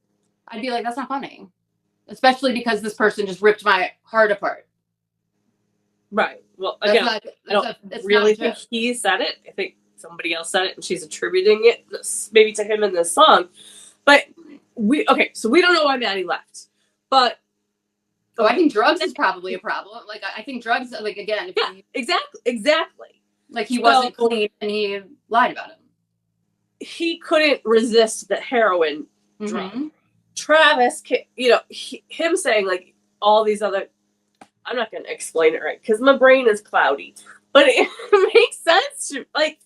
A: I'd be like, that's not funny. Especially because this person just ripped my heart apart.
B: Right. Well, again, I don't really think he said it. I think somebody else said it, and she's attributing it maybe to him in this song. But so we don't know why Maddie left. But
A: I think drugs is probably a problem. Like I think drugs, like again,
B: exactly.
A: Like he wasn't clean and he lied about it.
B: He couldn't resist the heroin drug. Travis, him saying like all these other. I'm not going to explain it right because my brain is cloudy, but it makes sense to like.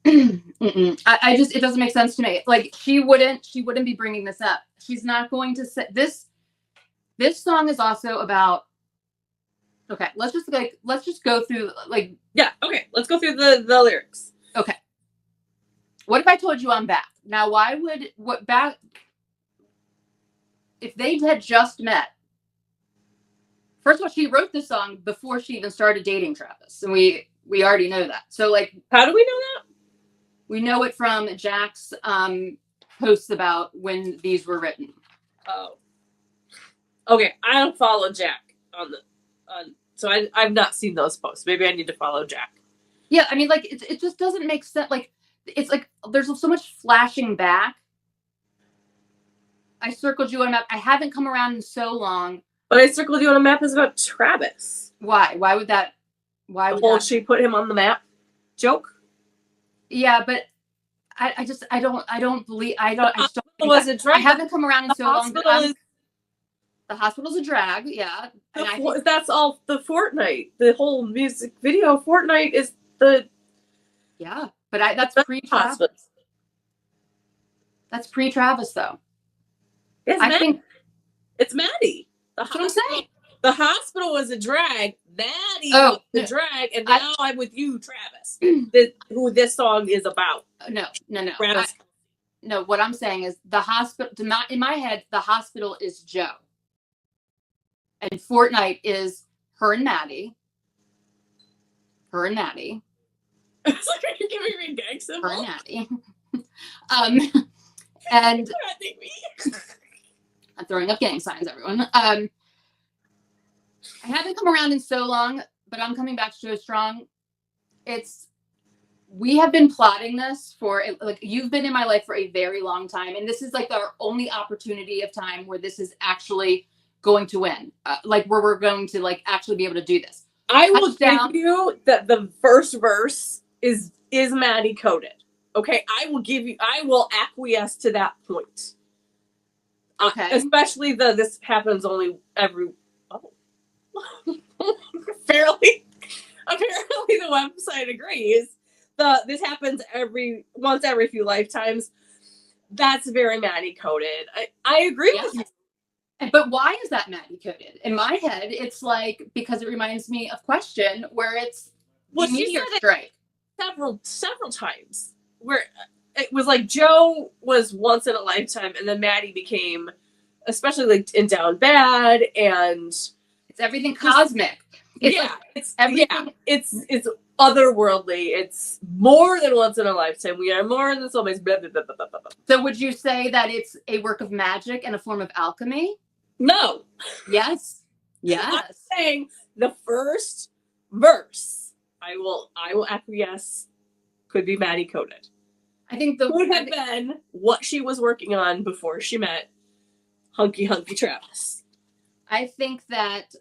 A: It doesn't make sense to me. Like she wouldn't be bringing this up. She's not going to say this. This song is also about. Okay, let's just go through like.
B: Yeah. Okay, let's go through the lyrics.
A: Okay. What if I told you I'm back? Now, if they had just met? First of all, she wrote this song before she even started dating Travis, and we already know that. So, like,
B: how do we know that?
A: We know it from Jack's posts about when these were written.
B: Oh, okay. I don't follow Jack so I've not seen those posts. Maybe I need to follow Jack.
A: Yeah, I mean, like, it just doesn't make sense. Like, it's like there's so much flashing back. I circled you on a map. I haven't come around in so long.
B: But I circled you on a map is about Travis.
A: Why? Why would that? Why would that?
B: She put him on the map? Joke.
A: Yeah, but I don't believe. I haven't come around in so long. The hospital's a drag. Yeah.
B: That's all. The Fortnite. The whole music video. Fortnite is the.
A: Yeah, but that's pre-Travis. That's pre-Travis, though.
B: I think it's Maddie.
A: That's what I'm saying.
B: The hospital was a drag. Maddie was the drag, and now I'm with you, Travis. Who this song is about?
A: No.
B: Travis.
A: No, what I'm saying is the hospital. In my head, the hospital is Joe, and Fortnite is her and Maddie.
B: It's like, are you giving me gang symbol?
A: Her and Maddie. And I'm throwing up gang signs, everyone. I haven't come around in so long, but I'm coming back so strong. We have been plotting this for, like, you've been in my life for a very long time, and this is like our only opportunity of time where this is actually going to win. Like where we're going to like actually be able to do this.
B: I will give you that the first verse is Maddie coded. Okay, I will acquiesce to that point.
A: Okay.
B: Especially this happens only apparently the website agrees. This happens once every few lifetimes. That's very Maddie coded. I agree with you.
A: But why is that Maddie coded? In my head, it's like because it reminds me of Question, where it's meteor strike.
B: Several times. Where it was like Joe was once in a lifetime, and then Maddie became, especially like in Down Bad, and
A: it's everything cosmic.
B: It's everything. It's otherworldly. It's more than once in a lifetime. We are more than soulmates. Blah, blah, blah, blah, blah, blah.
A: So would you say that it's a work of magic and a form of alchemy?
B: No.
A: Yes.
B: I'm saying the first verse. I will acquiesce. Could be Maddie coded.
A: I think
B: could have been what she was working on before she met Hunky Travis.
A: I think that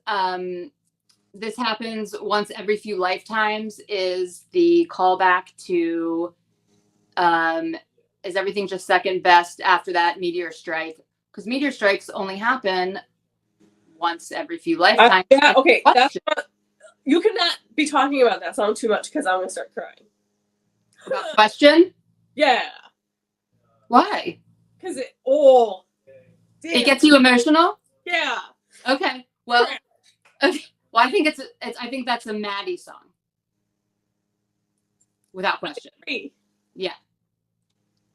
A: this happens once every few lifetimes is the callback to is everything just second best after that meteor strike? Because meteor strikes only happen once every few lifetimes.
B: Yeah, okay. You cannot be talking about that song too much because I'm going to start crying.
A: About Question?
B: Yeah.
A: Why?
B: Because
A: it gets you emotional?
B: Yeah.
A: Okay. Well, Okay. Well, I think I think that's a Maddie song. Without question. Yeah.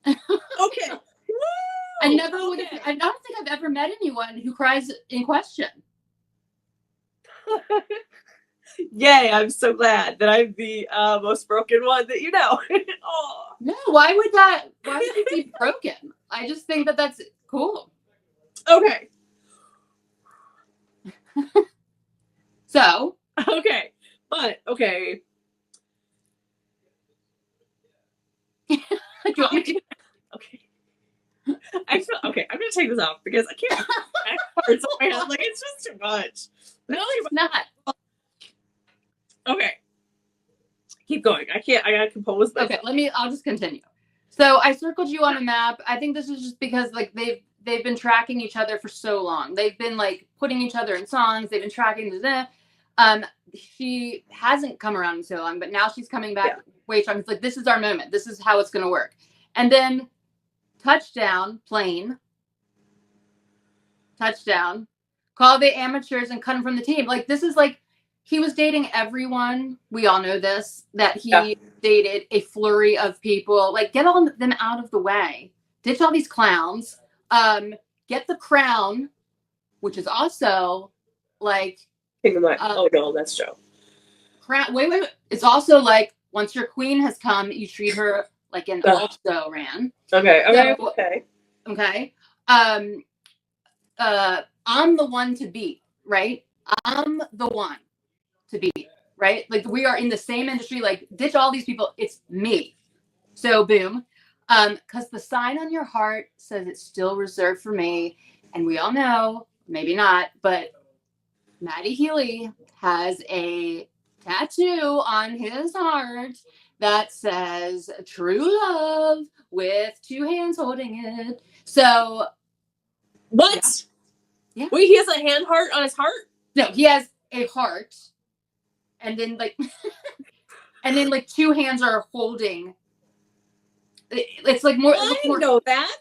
B: Okay.
A: I never would have. I don't think I've ever met anyone who cries in question.
B: Yay! I'm so glad that I'm the most broken one that you know.
A: Oh. No, why would it be broken? I just think that that's cool.
B: Okay.
A: So.
B: Okay, but okay.
A: Do you want me to?
B: Okay. I feel okay. I'm gonna take this off because I can't. Parts of my head, like it's just too much.
A: No, it's not.
B: Okay. Keep going. I can't. I gotta compose myself.
A: Okay, I'll just continue. So I circled you on a map. I think this is just because like they've been tracking each other for so long. They've been like putting each other in songs. They've been tracking she hasn't come around in so long, but now she's coming back way strong. It's like, this is our moment. This is how it's going to work. And then touchdown, call the amateurs and cut him from the team. Like, this is like, he was dating everyone. We all know this, that he dated a flurry of people. Like, get all them out of the way. Ditch all these clowns. Get the crown, which is also like,
B: oh no, that's Joe.
A: Wait. It's also like, once your queen has come, you treat her like an also ran.
B: Okay.
A: I'm the one to beat, right? I'm the one to beat, right? Like, we are in the same industry. Like, ditch all these people. It's me. So boom. Because the sign on your heart says it's still reserved for me. And we all know, maybe not, but Maddie Healy has a tattoo on his heart that says true love with two hands holding it. So
B: what?
A: Yeah.
B: Wait, he has a hand heart on his heart?
A: No, he has a heart, and then like two hands are holding. It's like more.
B: I didn't know that.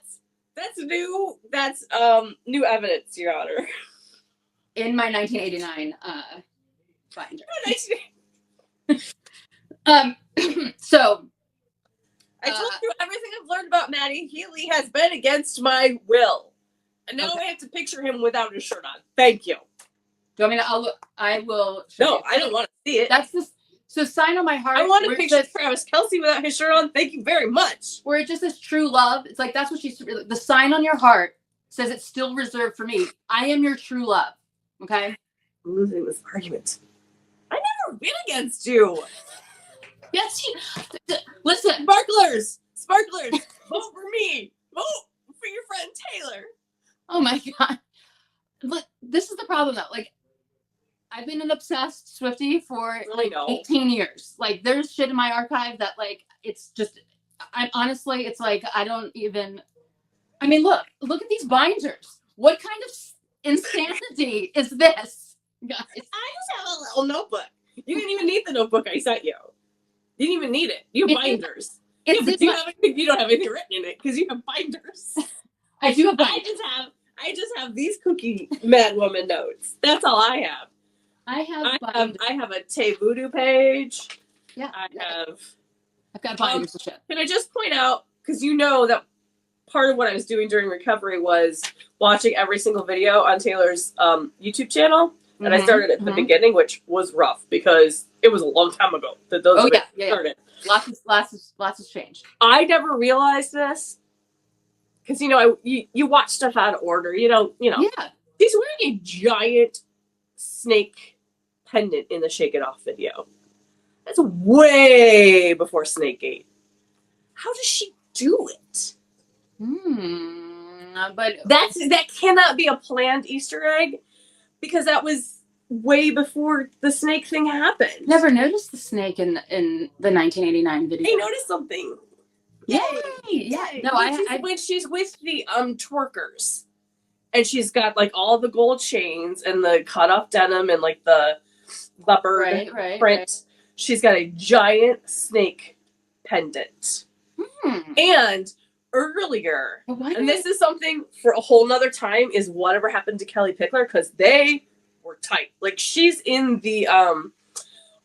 B: That's new. That's new evidence, Your Honor.
A: In my 1989 binder. So
B: I told you everything I've learned about Maddie Healy has been against my will. And now I have to picture him without his shirt on. Thank you.
A: Do you want me to? I will.
B: No, I don't want to see it.
A: That's this. So sign on my heart.
B: I want to picture Travis Kelce without his shirt on. Thank you very much.
A: Where it just says true love. It's like, that's what she's. The sign on your heart says it's still reserved for me. I am your true love. Okay.
B: I'm losing this argument. I never been against you.
A: Yes, listen,
B: sparklers, vote for me. Vote for your friend Taylor.
A: Oh my God. Look, this is the problem though. Like, I've been an obsessed Swiftie for like 18 years. Like, there's shit in my archive that like, it's just, honestly, it's like, I don't even, I mean, look at these binders. What kind of insanity is this, guys?
B: I just have a little notebook. You didn't even need the notebook I sent you. You didn't even need it. You have binders. You don't have anything written in it because you have binders.
A: I do have binders.
B: I just have these cookie mad woman notes. That's all I have. I have a Tay Voodoo page.
A: Yeah.
B: I've
A: got binders of shit.
B: Can I just point out, because you know that part of what I was doing during recovery was watching every single video on Taylor's YouTube channel. And I started at the beginning, which was rough because it was a long time ago that those started.
A: Lots has changed.
B: I never realized this because you watch stuff out of order. Yeah. He's wearing a giant snake pendant in the Shake It Off video. That's way before Snakegate. How does she do it?
A: But
B: that cannot be a planned Easter egg. Because that was way before the snake thing happened.
A: Never noticed the snake in the 1989 video.
B: I noticed something.
A: Yay! Yeah. No,
B: when she's with the twerkers, and she's got like all the gold chains and the cut off denim and like the leopard print. Right. She's got a giant snake pendant. And earlier, and this is something for a whole nother time, is whatever happened to Kelly Pickler, because they were tight. Like, she's in the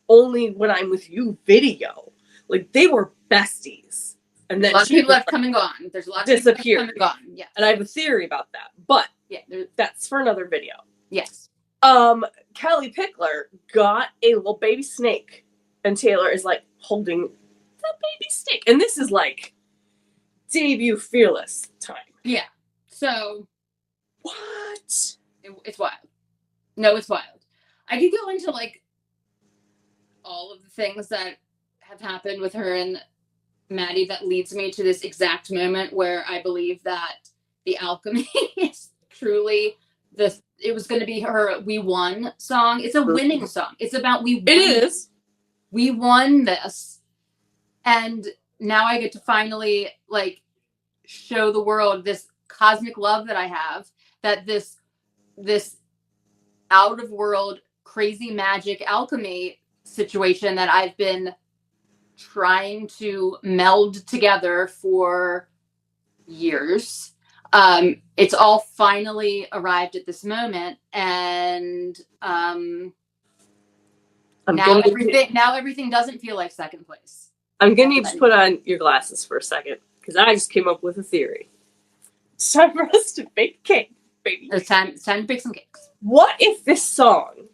B: Only When I'm With You video. Like, they were besties. And then
A: a lot of people have come and gone. There's a lot of people have come and gone. Yeah.
B: And I have a theory about that. But
A: yeah,
B: that's for another video.
A: Yes.
B: Kelly Pickler got a little baby snake. And Taylor is like holding the baby snake. And this is like debut Fearless time.
A: Yeah. So.
B: What?
A: It's wild. No, it's wild. I could go into like all of the things that have happened with her and Maddie that leads me to this exact moment where I believe that the Alchemy is truly it was going to be her We Won song. It's a winning song. It's about we won.
B: It is.
A: We won this. And now I get to finally like show the world this cosmic love that I have, that this out of world crazy magic alchemy situation that I've been trying to meld together for years. It's all finally arrived at this moment, and now everything doesn't feel like second place.
B: I'm gonna need to put on your glasses for a second because I just came up with a theory. It's time for us to bake cake, baby.
A: It's time to bake some cakes.
B: What if this song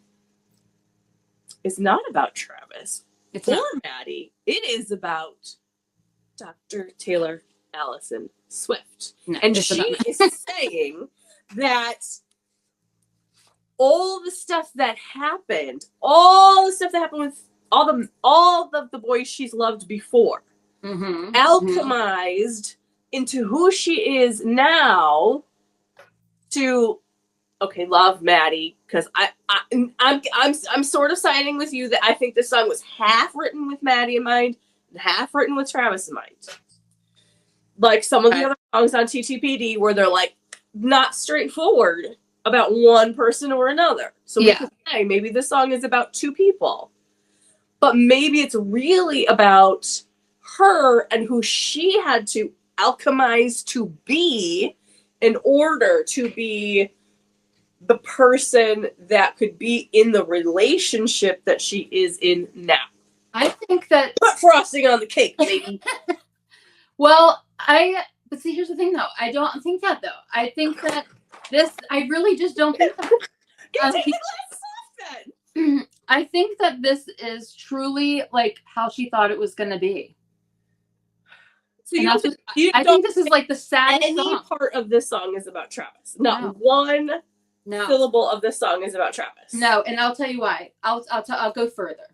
B: is not about Travis or Maddie? It is about Dr. Taylor Allison Swift.
A: No,
B: and she is saying that all the stuff that happened with all the boys she's loved before, alchemized into who she is now to love Maddie, because I'm sort of siding with you that I think this song was half written with Maddie in mind and half written with Travis in mind. Like some of the other songs on TTPD where they're like not straightforward about one person or another. So we could say maybe this song is about two people. But maybe it's really about her and who she had to alchemize to be in order to be the person that could be in the relationship that she is in now.
A: I think that...
B: Put frosting on the cake, baby.
A: Well, but see, here's the thing, though. I don't think that, though. I think that I really just don't think that.
B: Take your glasses off, then.
A: I think that this is truly, like, how she thought it was going to be. So I think this is, like, the saddest song.
B: Any part of this song is about Travis. Not one syllable of this song is about Travis.
A: No, and I'll tell you why. I'll go further.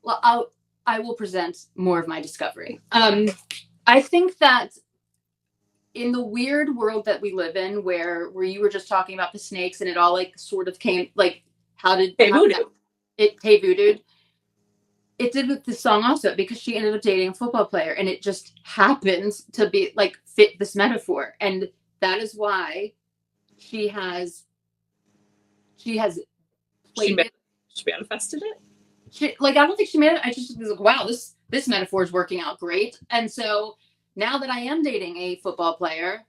A: Well, I will present more of my discovery. I think that in the weird world that we live in, where you were just talking about the snakes, and it all like sort of came like, Hey Voodoo. It did with this song also, because she ended up dating a football player, and it just happens to be like fit this metaphor, and that is why she played it.
B: She manifested it.
A: I don't think she made it. I just was like, wow, this metaphor is working out great. And so now that I am dating a football player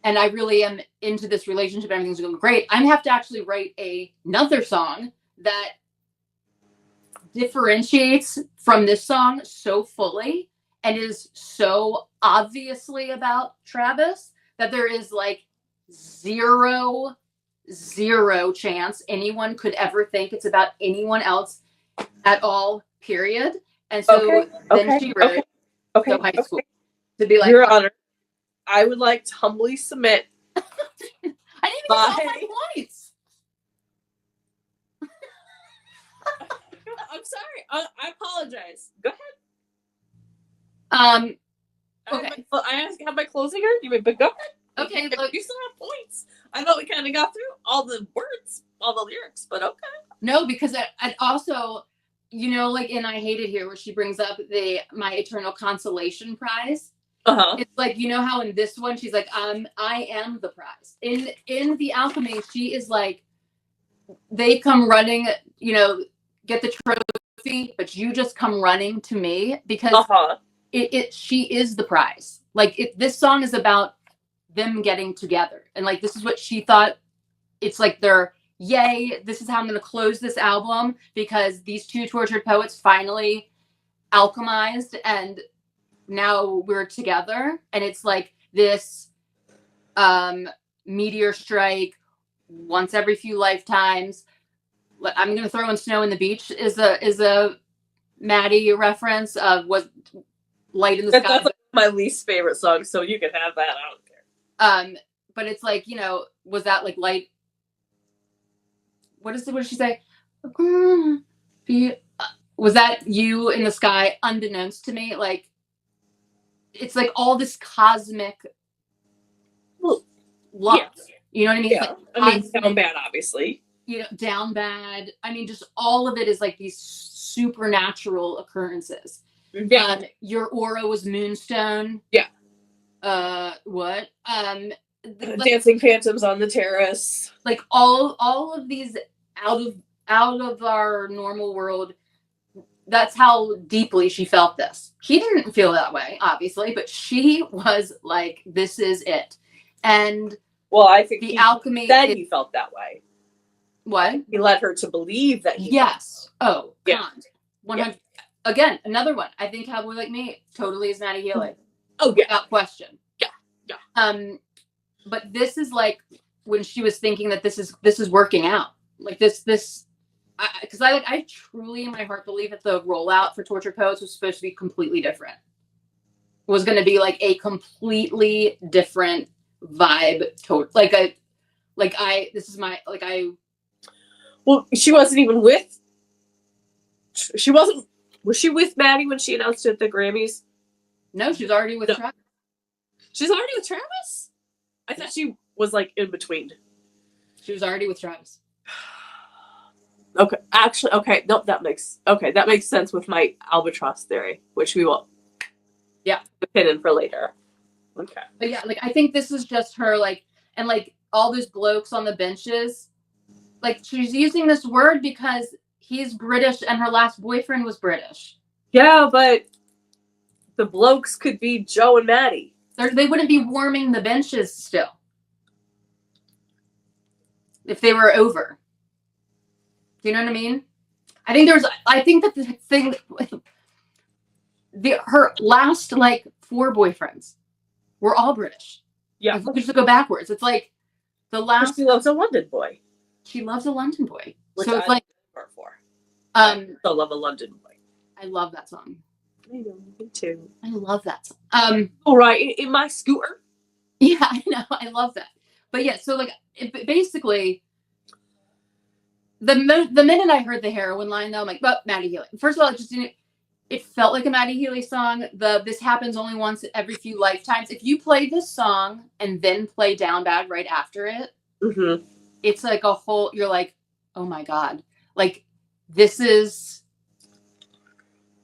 A: and I really am into this relationship, everything's going great, I'm going to have to actually write another song that differentiates from this song so fully and is so obviously about Travis that there is like zero chance anyone could ever think it's about anyone else at all, period. And so then she wrote high school to be like,
B: Your Honor, I would like to humbly submit.
A: I didn't even get all my points.
B: I'm sorry. I apologize. Go ahead.
A: Okay.
B: I have my closing argument, but go ahead.
A: Okay, look.
B: You still have points. I thought we kind of got through all the words, all the lyrics, but okay.
A: No, because I also, like in I Hate It Here, where she brings up my eternal consolation prize. It's like, how in this one she's like, I am the prize. In the Alchemy, she is like, they come running, get the trophy, but you just come running to me because she is the prize. Like this song is about them getting together, and like this is what she thought. It's like they're yay, this is how I'm going to close this album, because these two tortured poets finally alchemized and now we're together. And it's like this meteor strike once every few lifetimes. I'm going to throw in Snow in the Beach is a Maddie reference of what Light in the Sky.
B: That's my least favorite song, so you can have that. I don't care.
A: But it's like, you know, was that like light? What did she say? Was that you in the sky, unbeknownst to me? Like, it's like all this cosmic love. Yeah. You know what I mean?
B: Yeah.
A: Like,
B: I mean, Down Bad, obviously.
A: You know, Down Bad. I mean, just all of it is like these supernatural occurrences.
B: Yeah.
A: Your aura was moonstone.
B: Yeah.
A: What?
B: Dancing Phantoms on the Terrace.
A: Like all of these out of our normal world. That's how deeply she felt this. He didn't feel that way, obviously, but she was like, this is it. And
B: well, I think
A: the alchemy
B: said he felt that way.
A: What?
B: He led her to believe that he
A: yes. Oh,
B: yeah.
A: 100. Yeah. Again, another one. I think Cowboy Like Me totally is Maddie Healy.
B: Oh, yeah.
A: Without question.
B: Yeah. Yeah.
A: But this is like when she was thinking that this is working out. Like this because I truly in my heart believe that the rollout for Tortured Poets was supposed to be completely different. It was going to be like a completely different vibe.
B: Well, she wasn't even with. She wasn't. Was she with Maddie when she announced it at the Grammys?
A: No, she was already with Travis.
B: She's already with Travis? I thought she was like in between.
A: She was already with Travis.
B: Okay, actually, okay, nope, that makes sense with my albatross theory, which we will, pin in for later. Okay,
A: but yeah, like I think this is just her, like, and like all those blokes on the benches, like she's using this word because he's British and her last boyfriend was British.
B: Yeah, but the blokes could be Joe and Maddie.
A: They wouldn't be warming the benches still if they were over. Do you know what I mean? I think that the thing, her last like 4 boyfriends were all British.
B: Yeah.
A: If we just go backwards. It's like the last.
B: She loves a London boy.
A: She loves a London boy.
B: Which
A: so it's like.
B: I still love a London boy.
A: I love that song.
B: I know, me too.
A: I love that song.
B: All right, in my scooter.
A: Yeah, I know. I love that. But yeah, so like basically. The minute I heard the heroin line, though, I'm like, well, Maddie Healy. First of all, it felt like a Maddie Healy song. This happens only once every few lifetimes. If you play this song and then play Down Bad right after it, it's like a whole, you're like, oh my God. Like, this is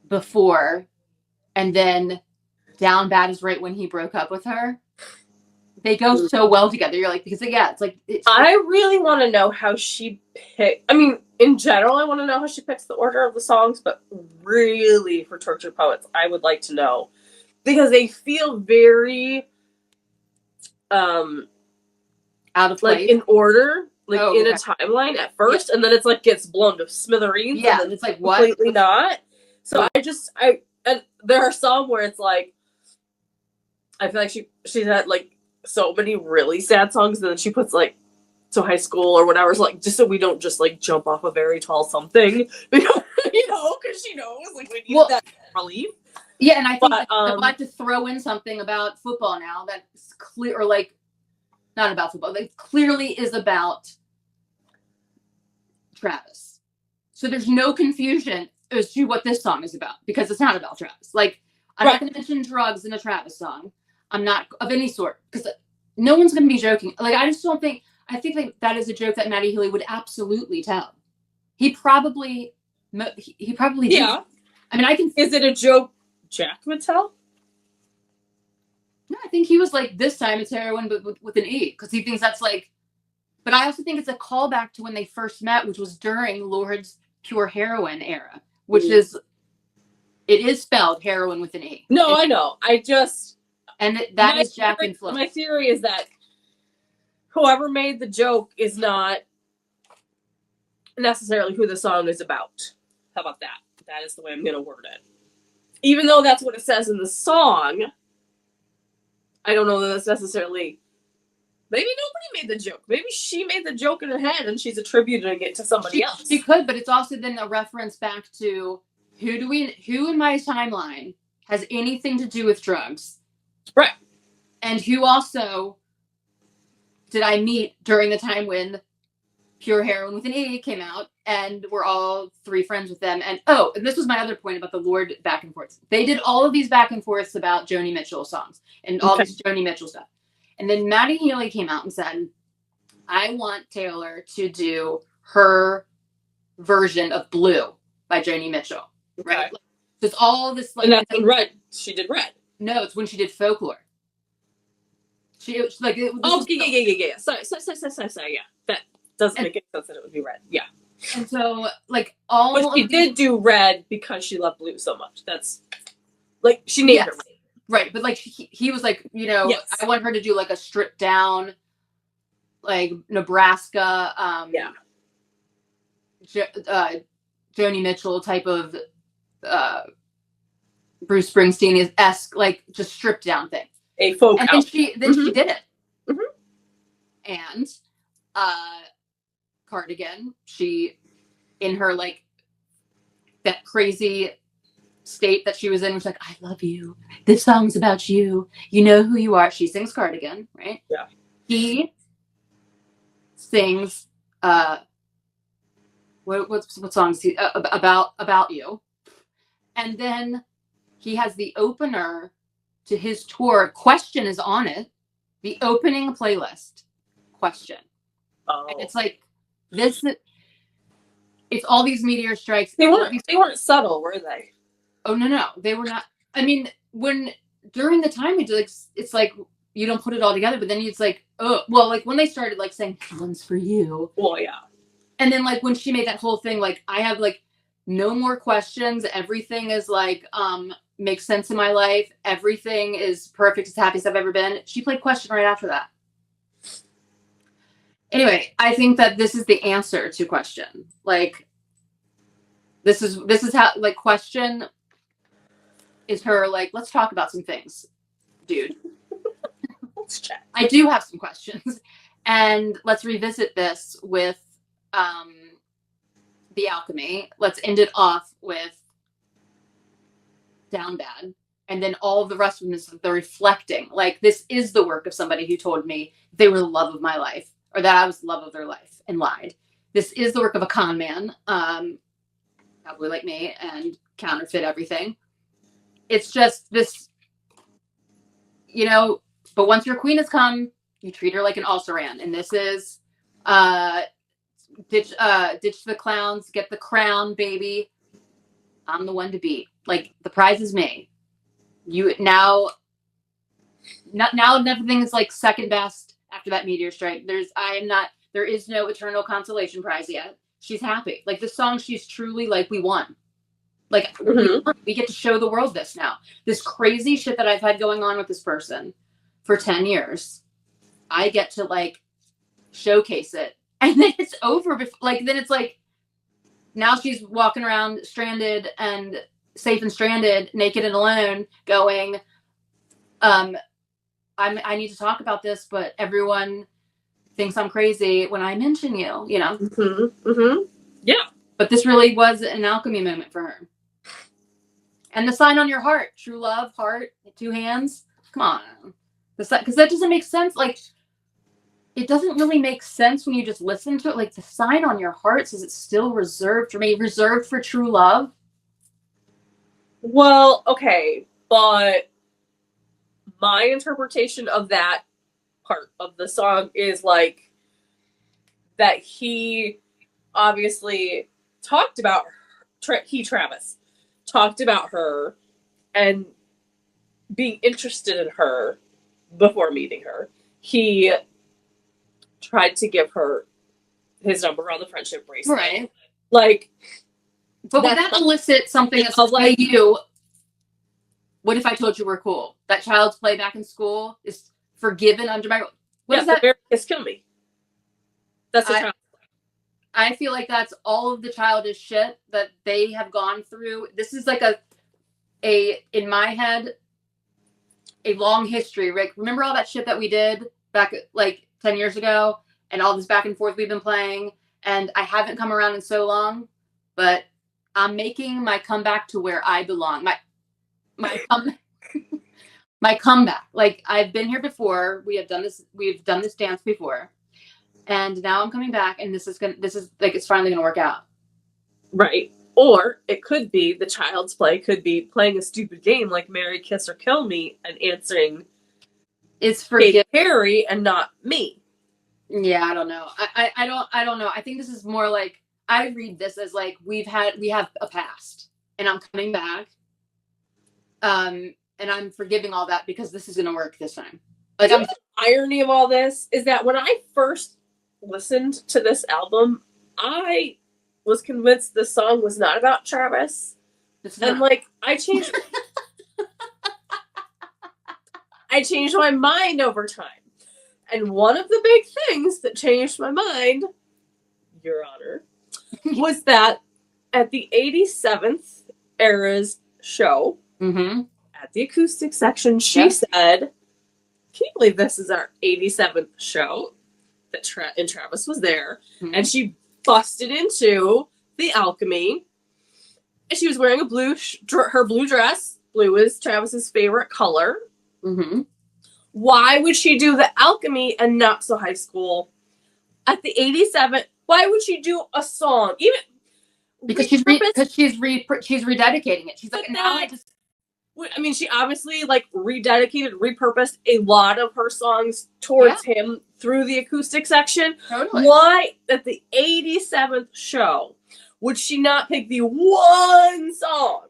A: before, and then Down Bad is right when he broke up with her. They go so well together. You're like, because yeah, it's like.
B: I really want to know how she picked. I mean, in general, I want to know how she picks the order of the songs, but really for Tortured Poets, I would like to know because they feel very,
A: out of place,
B: like in order, like in a timeline at first, and then it's like gets blown to smithereens.
A: Yeah,
B: and then
A: it's like what?
B: Completely not. So and there are some where it's like, I feel like she's had like. So many really sad songs, and then she puts like so high school or whatever, so, like just so we don't just like jump off a very tall something, because she knows like we need that relief.
A: Yeah, and I think I'd like to throw in something about football now that's clear, or like not about football, that clearly is about Travis. So there's no confusion as to what this song is about because it's not about Travis. Like I'm not going to mention drugs in a Travis song. I'm not of any sort because no one's going to be joking. Like, I just don't think, I think like that is a joke that Maddie Healy would absolutely tell. He probably did. I mean,
B: is it a joke Jack would tell?
A: No, I think he was like, this time it's heroin, but with an E, because he thinks that's like, but I also think it's a callback to when they first met, which was during Lord's Pure Heroin era, which it is spelled heroin with an E.
B: No, I know.
A: And that is Jack and Flo.
B: My theory is that whoever made the joke is not necessarily who the song is about. How about that? That is the way I'm going to word it. Even though that's what it says in the song, I don't know that that's necessarily... Maybe nobody made the joke. Maybe she made the joke in her head and she's attributing it to somebody else.
A: She could, but it's also then a reference back to who in my timeline has anything to do with drugs.
B: Right.
A: And who also did I meet during the time when Pure Heroin with an E came out, and we're all 3 friends with them. And and this was my other point about the Lorde back and forths. They did all of these back and forths about Joni Mitchell songs and all this Joni Mitchell stuff. And then Maddie Healy came out and said, I want Taylor to do her version of Blue by Joni Mitchell.
B: Okay.
A: Right? So it's all this
B: and that's when Red. She did Red.
A: No, it's when she did Folklore. Yeah. Sorry,
B: yeah. That doesn't make any sense that it would be Red. Yeah.
A: And so, all...
B: But she did do Red because she loved Blue so much. That's... she named it Red.
A: Right, but he was yes. I want her to do a stripped down, Nebraska, Joni Mitchell type of Bruce Springsteen-esque, just stripped down thing.
B: A folk
A: and
B: album.
A: She did it. Mm-hmm. And Cardigan, she, in her that crazy state that she was in, was I love you. This song's about you. You know who you are. She sings Cardigan, right?
B: Yeah.
A: He sings what song is he about you, and then he has the opener to his tour. Question is on it. The opening playlist. Question.
B: Oh.
A: And it's this. It's all these meteor strikes.
B: They weren't subtle, were they?
A: Oh no, they were not. I mean, during the time we did, it's you don't put it all together, but then it's when they started saying one's for you.
B: Well, yeah.
A: And then when she made that whole thing, I have no more questions. Everything is makes sense in my life. Everything is perfect. As happy as I've ever been. She played Question right after that. Anyway, I think that this is the answer to Question. This is how Question is her let's talk about some things, dude.
B: Let's chat.
A: I do have some questions, and let's revisit this with the Alchemy. Let's end it off with Down Bad, and then all of the rest of them is the reflecting. This is the work of somebody who told me they were the love of my life, or that I was the love of their life, and lied. This is the work of a con man, probably like me, and counterfeit everything. It's just this, but once your queen has come, you treat her like an also-ran. And this is ditch the clowns, get the crown, baby. I'm the one to beat. The prize is me. You now everything is second best after that meteor strike. There is no eternal consolation prize yet. She's happy. This song, she's truly we won. We get to show the world this now. This crazy shit that I've had going on with this person for 10 years. I get to showcase it. And then it's over. Then it's now she's walking around stranded and safe and stranded, naked and alone, going, I need to talk about this, but everyone thinks I'm crazy when I mention you,
B: Mm-hmm. Mm-hmm. Yeah.
A: But this really was an alchemy moment for her. And the sign on your heart, true love, heart, 2 hands. Come on. Because that doesn't make sense. It doesn't really make sense when you just listen to it. The sign on your heart says it's still reserved for me, reserved for true love.
B: Well, okay, but my interpretation of that part of the song is that he obviously talked about Travis talked about her and being interested in her before meeting her. He tried to give her his number on the friendship bracelet.
A: Right.
B: But
A: would that elicit something of you? What if I told you we're cool? That child's play back in school is forgiven under my... What is that?
B: Kiss Kill Me. That's the child.
A: I feel like that's all of the childish shit that they have gone through. This is like in my head, a long history, Rick. Remember all that shit that we did back like 10 years ago and all this back and forth we've been playing? And I haven't come around in so long, but I'm making my comeback to where I belong. My comeback. Like, I've been here before. We've done this dance before. And now I'm coming back, and this is like, it's finally gonna work out.
B: Right. Or it could be the child's play could be playing a stupid game like Marry, Kiss, or Kill Me and answering
A: it's for
B: Harry and not me.
A: Yeah, I don't know. I don't know. I think this is more like, I read this as like we have a past, and I'm coming back. And I'm forgiving all that because this is gonna work this time. Like,
B: the irony of all this is that when I first listened to this album, I was convinced this song was not about Travis. And like, I changed my mind over time. And one of the big things that changed my mind, Your Honor, was that at the 87th Era's show, at the acoustic section, she said, "Can you believe this is our 87th show?" And Travis was there. And she busted into the Alchemy. And she was wearing her blue dress. Blue is Travis's favorite color. Why would she do the Alchemy and not So High School at the 87th? Why would she do a song? Even
A: because she's rededicating it. She's like,
B: I mean, she obviously like repurposed a lot of her songs towards him through the acoustic section.
A: Totally.
B: Why at the 87th show would she not pick the one song,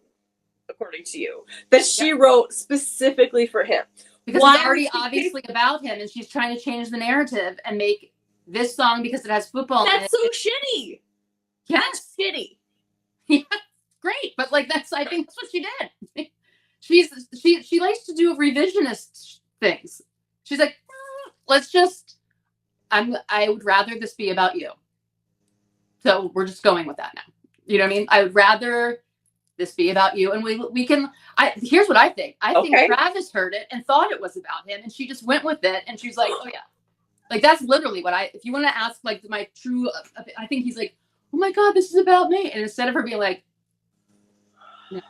B: according to you, that she wrote specifically for him?
A: Because it's already obviously about him, and she's trying to change the narrative and make this song, because it has football in it.
B: That's so shitty.
A: Yeah.
B: That's shitty.
A: Yeah, great. But like, I think that's what she did. She likes to do revisionist things. She's like, I would rather this be about you. So we're just going with that now. You know what I mean? I would rather this be about you, and we can. Here's what I think. I think Travis heard it and thought it was about him, and she just went with it, and she's like, oh yeah, like that's literally what if you want to ask like my true, I think he's like, oh my God, this is about me, and instead of her being like, no,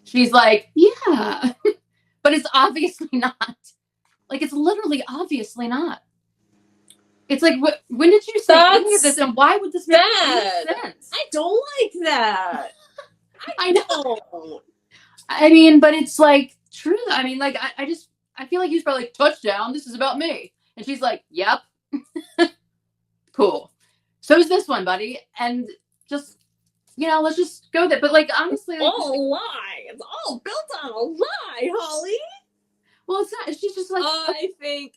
A: she's like, yeah, but it's obviously not. Like, it's literally obviously not. It's like, when did you say any of this, and why would this make any sense?
B: I don't like that.
A: I know. I mean, but it's like true. I mean, like, I feel like he's probably like, touchdown, this is about me. And she's like, yep. Cool. So is this one, buddy. And just, let's just go there. But like, honestly, like,
B: all a lie. It's all built on a lie, Holly.
A: Well, it's not. She's just like,
B: I think.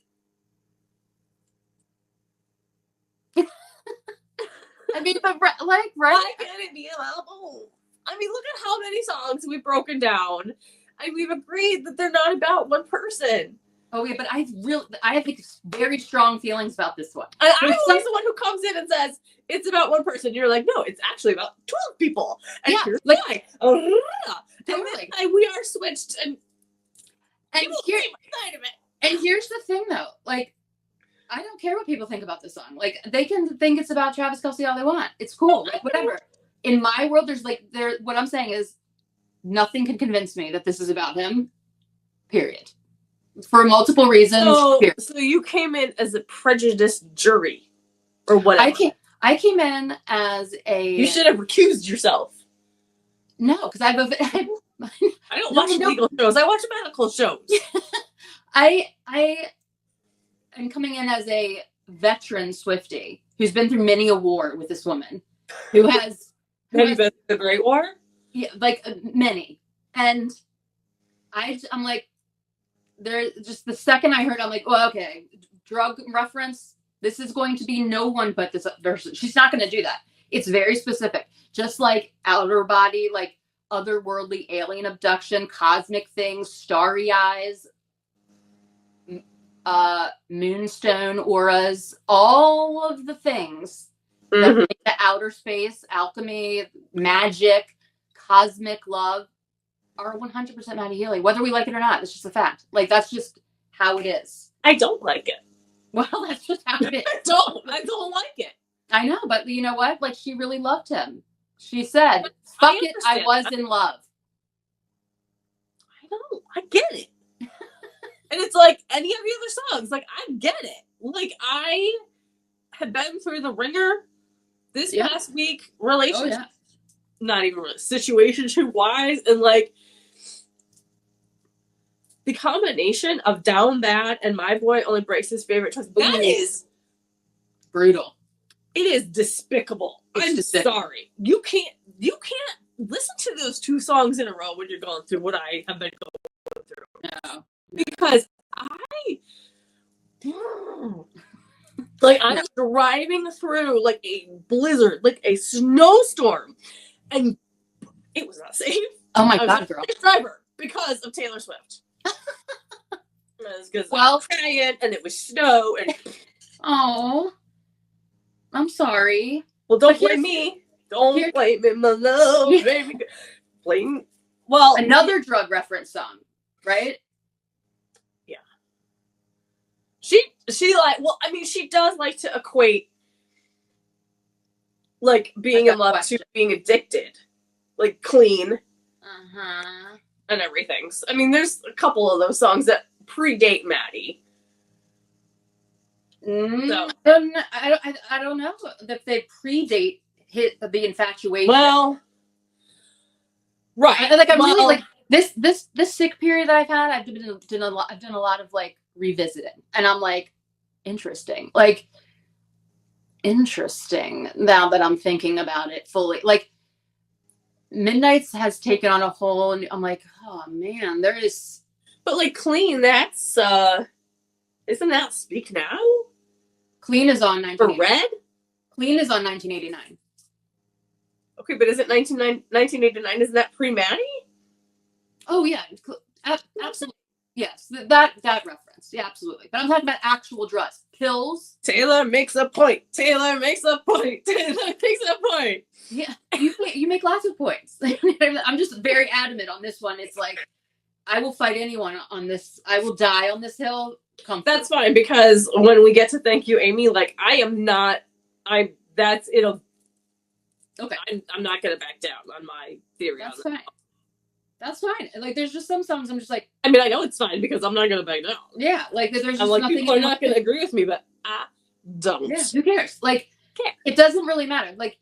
A: I mean, but like, right?
B: Why can't it be about both? I mean, look at how many songs we've broken down, and we've agreed that they're not about one person.
A: Oh yeah, but I have very strong feelings about this one.
B: I'm always the one who comes in and says it's about one person. You're like, no, it's actually about 12 people. And here's why.
A: Totally.
B: And we are switched, and
A: here, my side of it. And here's the thing, though, like, I don't care what people think about this song. Like, they can think it's about Travis Kelce all they want. It's cool. Like, whatever. In my world, what I'm saying is nothing can convince me that this is about him, period. For multiple reasons.
B: So you came in as a prejudiced jury, or whatever.
A: I came in as a...
B: You should have recused yourself.
A: No, because I
B: don't watch legal shows. I watch medical shows.
A: I am coming in as a veteran Swiftie who's been through many a war with this woman, who has...
B: Have you been through the Great War?
A: Yeah, like many. And I'm like, just the second I heard, I'm like, well, okay, drug reference. This is going to be no one but this person. She's not going to do that. It's very specific. Just like outer body, like otherworldly alien abduction, cosmic things, starry eyes, moonstone auras, all of the things The outer space, alchemy, magic, cosmic love are 100% Maddie Healy, whether we like it or not. It's just a fact. Like, that's just how it is.
B: I don't like it.
A: Well, that's just how it is.
B: I don't like it.
A: I know, but you know what? Like, she really loved him. She said, fuck it, I was in love.
B: I get it. And it's like any of the other songs. Like, I get it. Like, I have been through the ringer this past week, relationship, not even really, situationship-wise, and, like, the combination of Down Bad and My Boy Only Breaks His Favorite Trust, that is
A: brutal.
B: It is despicable. I'm sorry. You can't listen to those two songs in a row when you're going through what I have been going through. No. Because I'm driving through like a blizzard, like a snowstorm, and it was not safe.
A: Oh my God, girl.
B: Driver because of Taylor Swift. Because I was crying and it was snow and
A: oh, I'm sorry.
B: Well, don't blame me. Don't blame me, my love, baby. Blame. Well,
A: another drug reference song, right?
B: Yeah. She like. Well, I mean, she does like to equate like being in love to being addicted, like clean, and everything. So, I mean, there's a couple of those songs that predate Maddie. So.
A: I don't know that they predate the infatuation.
B: Well, right.
A: Like, I'm really like this sick period that I've had. I've done a lot of like revisiting, and I'm like, interesting. Like, interesting now that I'm thinking about it fully. Like, Midnight's has taken on a whole, and I'm like, oh man, there is.
B: But like Clean, that's isn't that Speak Now?
A: Clean is on 1989.
B: For Red?
A: Clean is on 1989.
B: Okay, but is it 1989? Isn't that pre-Maddie?
A: Oh yeah, absolutely. Yes, that reference. Yeah, absolutely. But I'm talking about actual drugs. Pills.
B: Taylor makes a point. Taylor makes a point. Taylor makes a point.
A: Yeah, you make lots of points. I'm just very adamant on this one. It's like, I will fight anyone on this. I will die on this hill.
B: That's fine, because when we get to Thank You, Amy, like, that's it'll. Okay, I'm not gonna back down on my theory.
A: That's fine. That's fine. Like, there's just some songs I'm just like.
B: I mean, I know it's fine because I'm not gonna back down.
A: Yeah, like there's just
B: like,
A: nothing.
B: People are not gonna agree with me, but I don't.
A: Yeah, who cares? Like, it doesn't really matter. Like,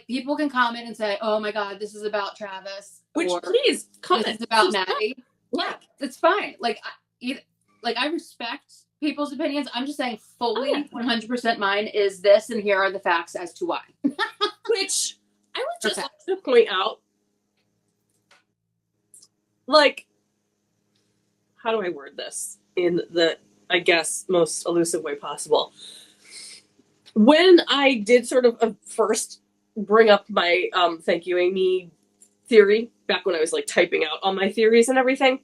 A: people can comment and say, "Oh my God, this is about Travis."
B: Which, please comment.
A: This is about Maddie.
B: Yeah,
A: it's fine. Like, I respect people's opinions. I'm just saying, fully 100% mine is this, and here are the facts as to why.
B: Which I would just like to point out. Like, how do I word this in the, I guess, most elusive way possible? When I did sort of first bring up my Thank You, Amy theory, back when I was like typing out all my theories and everything,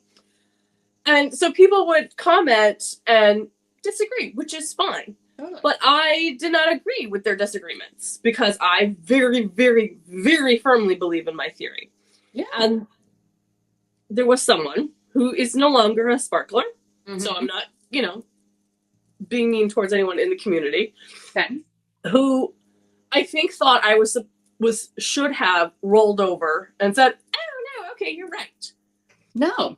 B: and so people would comment and disagree, which is fine. Totally. But I did not agree with their disagreements because I very, very, very firmly believe in my theory. Yeah. And there was someone who is no longer a sparkler, so I'm not, being mean towards anyone in the community, who I think thought I should have rolled over and said, "Oh no, okay, you're right."
A: No,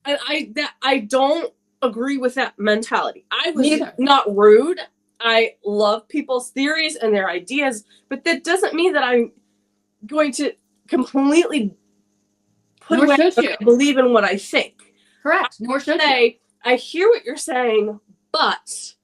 B: I don't agree with that mentality. I was not rude. I love people's theories and their ideas, but that doesn't mean that I'm going to completely put away I believe in what I think.
A: Correct. Nor should you.
B: I hear what you're saying, but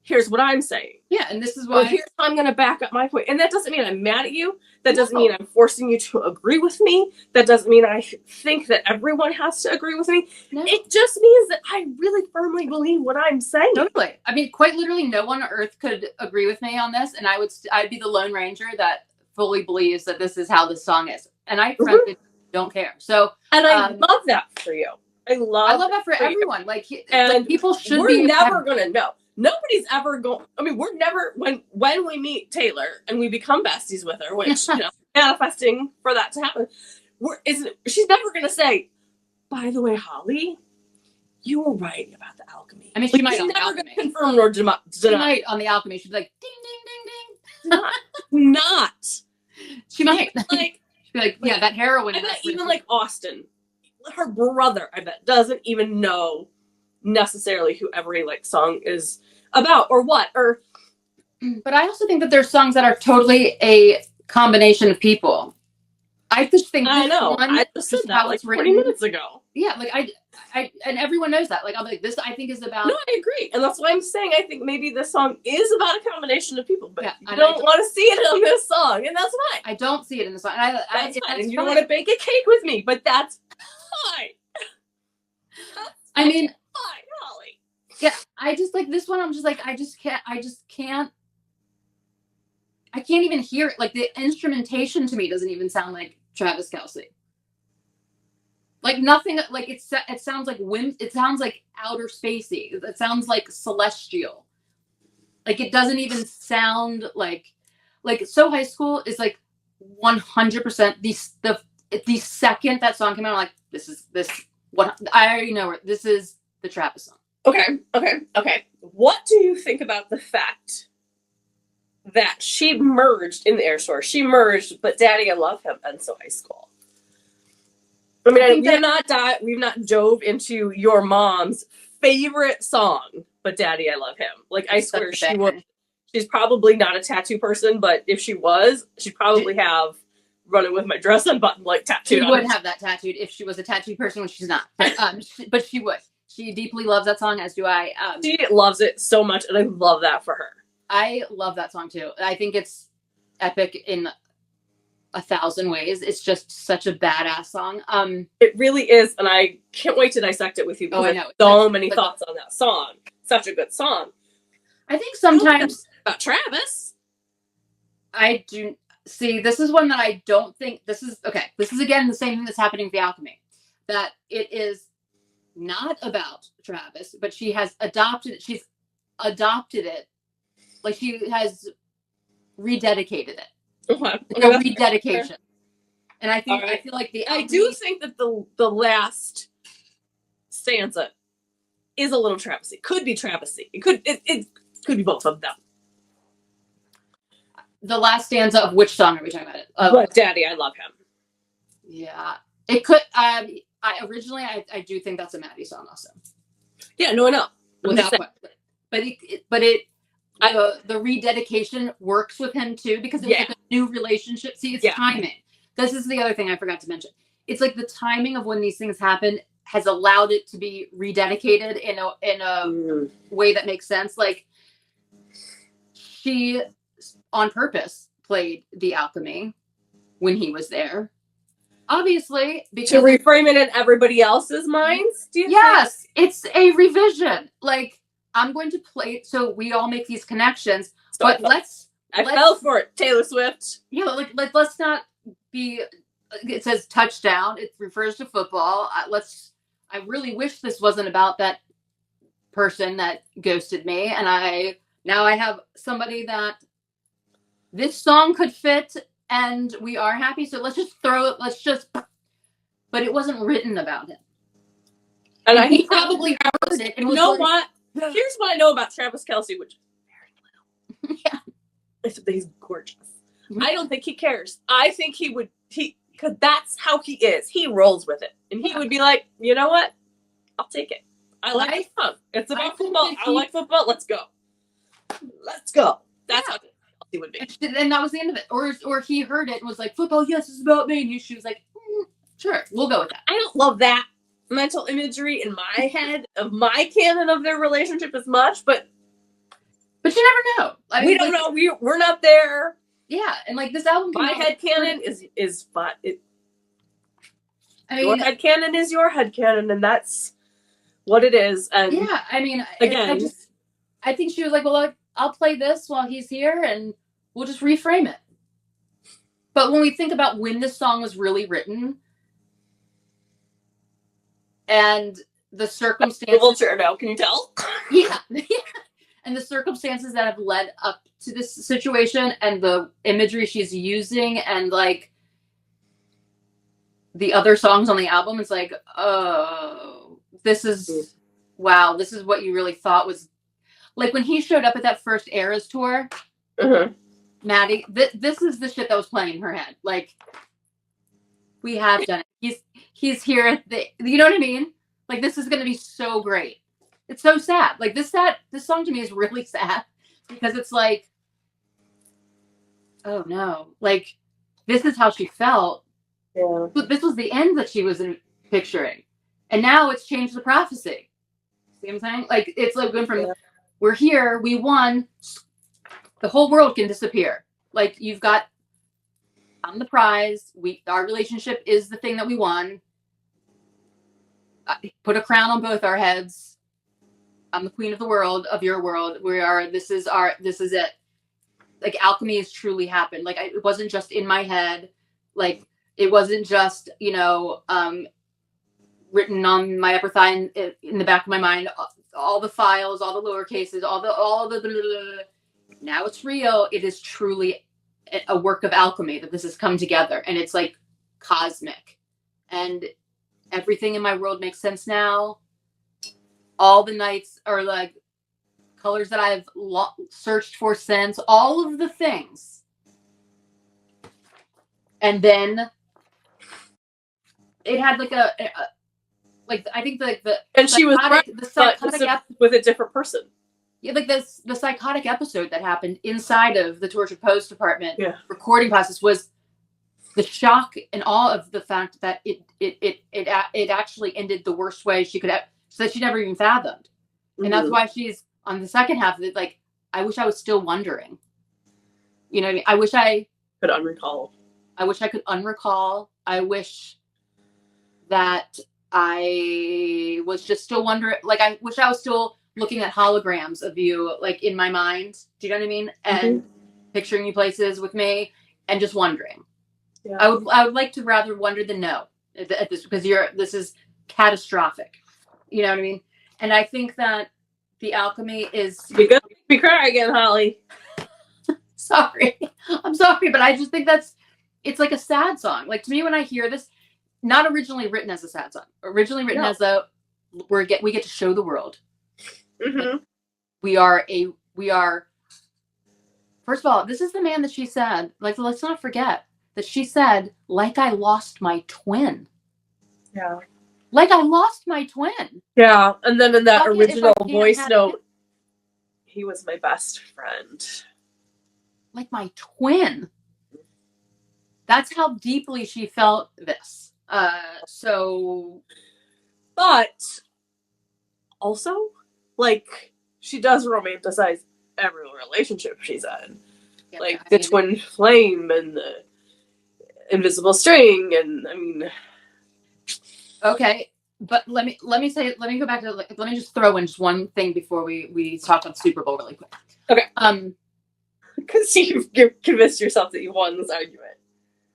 B: here's what I'm saying.
A: Yeah, and this is why.
B: Here's how I'm going to back up my point. And that doesn't mean I'm mad at you. That doesn't mean I'm forcing you to agree with me. That doesn't mean I think that everyone has to agree with me. No. It just means that I really firmly believe what I'm saying.
A: Totally. I mean, quite literally, no one on earth could agree with me on this, and I'd be the Lone Ranger that fully believes that this is how this song is, and I frankly don't care. So,
B: and I love that for you. I love
A: that for everyone.
B: And
A: people should
B: we're never gonna know. nobody's ever going. I mean, we're never when we meet Taylor and we become besties with her, which manifesting for that to happen. She's never going to say, by the way, Holly, you were right about the Alchemy.
A: I mean, she might
B: she's
A: on the
B: never
A: Alchemy.
B: Gonna confirm nor deny.
A: She might on the Alchemy. She'd be like, ding, ding, ding,
B: ding. Not.
A: She might.
B: Like,
A: she'd be like, yeah, that heroin.
B: I bet even like Austin, her brother, I bet, doesn't even know necessarily who every like song is about or what.
A: But I also think that there's songs that are totally a combination of people. I just think
B: I know. I just said that like 20 minutes ago.
A: Yeah, like I and everyone knows that. Like I'm like, this I think is about.
B: No, I agree, and that's why I'm saying I think maybe this song is about a combination of people, but I don't want to see it on this song, and that's fine.
A: I don't see it in the song.
B: That's fine. And you don't want to bake a cake with me, but that's fine.
A: I mean,
B: fine, Holly.
A: Yeah, I just like this one. I'm just like, I can't even hear it. Like the instrumentation to me doesn't even sound like Travis Kelce. Like nothing. Like it sounds like it sounds like outer spacey. It sounds like celestial. Like it doesn't even sound like So High School is like 100%. The second that song came out, I'm like, this. What I already know. This is the Travis song.
B: Okay. What do you think about the fact that she merged in the Air Source? She merged, but Daddy, I Love Him, and So High School. I mean, we've not dove into your mom's favorite song, but Daddy, I Love Him. Like, I swear she's probably not a tattoo person, but if she was, she'd probably have Running With My Dress Unbuttoned, like, tattooed on.
A: She would have that tattooed if she was a tattooed person, when she's not. But she would. She deeply loves that song, as do I.
B: She loves it so much, and I love that for her.
A: I love that song, too. I think it's epic in 1,000 ways. It's just such a badass song.
B: It really is, and I can't wait to dissect it with you, because I know so many thoughts on that song. Such a good song.
A: I think sometimes...
B: About Travis.
A: I do... See, this is one that I don't think... This is, again, the same thing that's happening with the Alchemy. That it is not about Travis, but she has adopted it. She's adopted it. Like, she has rededicated it.
B: Okay.
A: It's a rededication. And I think, I feel like I
B: do think that the last stanza is a little Travis-y. Could be Travis-y. It could be both of them.
A: The last stanza of which song are we talking about?
B: But Daddy, I Love Him.
A: Yeah. It could, I do think that's a Maddie song also.
B: Yeah, no, I know.
A: The rededication works with him too, because it's like a new relationship. See, it's timing. This is the other thing I forgot to mention. It's like the timing of when these things happen has allowed it to be rededicated in a way that makes sense. Like, she on purpose played the Alchemy when he was there. Obviously, because
B: to reframe it in everybody else's minds.
A: Yes, it's a revision. Like, I'm going to play it so we all make these connections. So but I
B: fell for it, Taylor Swift.
A: Yeah, like let's not be. It says touchdown. It refers to football. I really wish this wasn't about that person that ghosted me, and I have somebody that this song could fit, and we are happy. So let's just throw it. But it wasn't written about him, and he probably heard it. And
B: you know what? Here's what I know about Travis Kelce, which is very little.
A: Yeah.
B: He's gorgeous. Mm-hmm. I don't think he cares. I think because that's how he is. He rolls with it. And he would be like, you know what? I'll take it. I like fun. It's about football. I like football. Let's go. That's how he would be.
A: And that was the end of it. Or he heard it and was like, football, yes, it's about me. And she was like, sure, we'll go with that.
B: I don't love that mental imagery in my head of my canon of their relationship as much, but
A: you never know. I mean,
B: we don't know. We're not there.
A: Yeah, and like this album,
B: my head canon is fun. Your head canon is your head canon, and that's what it is. And
A: yeah, I mean,
B: again,
A: I think she was like, well, I'll play this while he's here, and we'll just reframe it. But when we think about when this song was really written, and the circumstances,
B: now, can you tell?
A: Yeah. and the circumstances that have led up to this situation and the imagery she's using and like the other songs on the album, it's like, oh, this is wow, this is what you really thought was like when he showed up at that first Eras tour. Maddie, this is the shit that was playing in her head. Like, we have done it. He's here. You know what I mean? Like, this is going to be so great. It's so sad. Like, this song to me is really sad because it's like, oh no. Like, this is how she felt.
B: Yeah.
A: But this was the end that she was picturing. And now it's changed the prophecy. See what I'm saying? Like, it's like going from, we're here, we won, the whole world can disappear. Like, you've got, I'm the prize. Our relationship is the thing that we won. Put a crown on both our heads. I'm the queen of the world, of your world. This is it. Like, alchemy has truly happened. Like, it wasn't just in my head. Like, it wasn't just, written on my upper thigh in the back of my mind. All the files, all the lower cases, all the blah, blah, blah. Now it's real. It is truly a work of alchemy that this has come together, and it's like cosmic, and everything in my world makes sense now. All the nights are like colors that I've searched for since, all of the things. And then it had like I think the
B: and she was with a different person.
A: Yeah, like the psychotic episode that happened inside of the Tortured Post department recording process was the shock and awe of the fact that it actually ended the worst way she could have, so that she never even fathomed. And that's why she's on the second half of it, like, I wish I was still wondering. You know what I mean? I wish I
B: could unrecall.
A: I wish I could unrecall. I wish that I was just still wondering, like, I wish I was still looking at holograms of you, like, in my mind. Do you know what I mean? And picturing you places with me and just wondering. Yeah. I would like to rather wonder than know at this, because this is catastrophic. You know what I mean? And I think that the alchemy is...
B: You're gonna make me cry again, Holly.
A: Sorry. I'm sorry, but I just think it's like a sad song. Like, to me, when I hear this, not originally written as a sad song, originally written as we get to show the world. We are first of all, this is the man that she said, like, let's not forget that she said, like, I lost my twin.
B: Yeah.
A: Like, I lost my twin.
B: Yeah. And then in that original voice note, he was my best friend.
A: Like my twin. That's how deeply she felt this.
B: But also, like, she does romanticize every relationship she's in. Yeah, like the twin flame and the invisible string, and I mean.
A: Okay, but let me go back to, let me just throw in just one thing before we talk about Super Bowl really quick.
B: Okay. Because you've convinced yourself that you won this argument.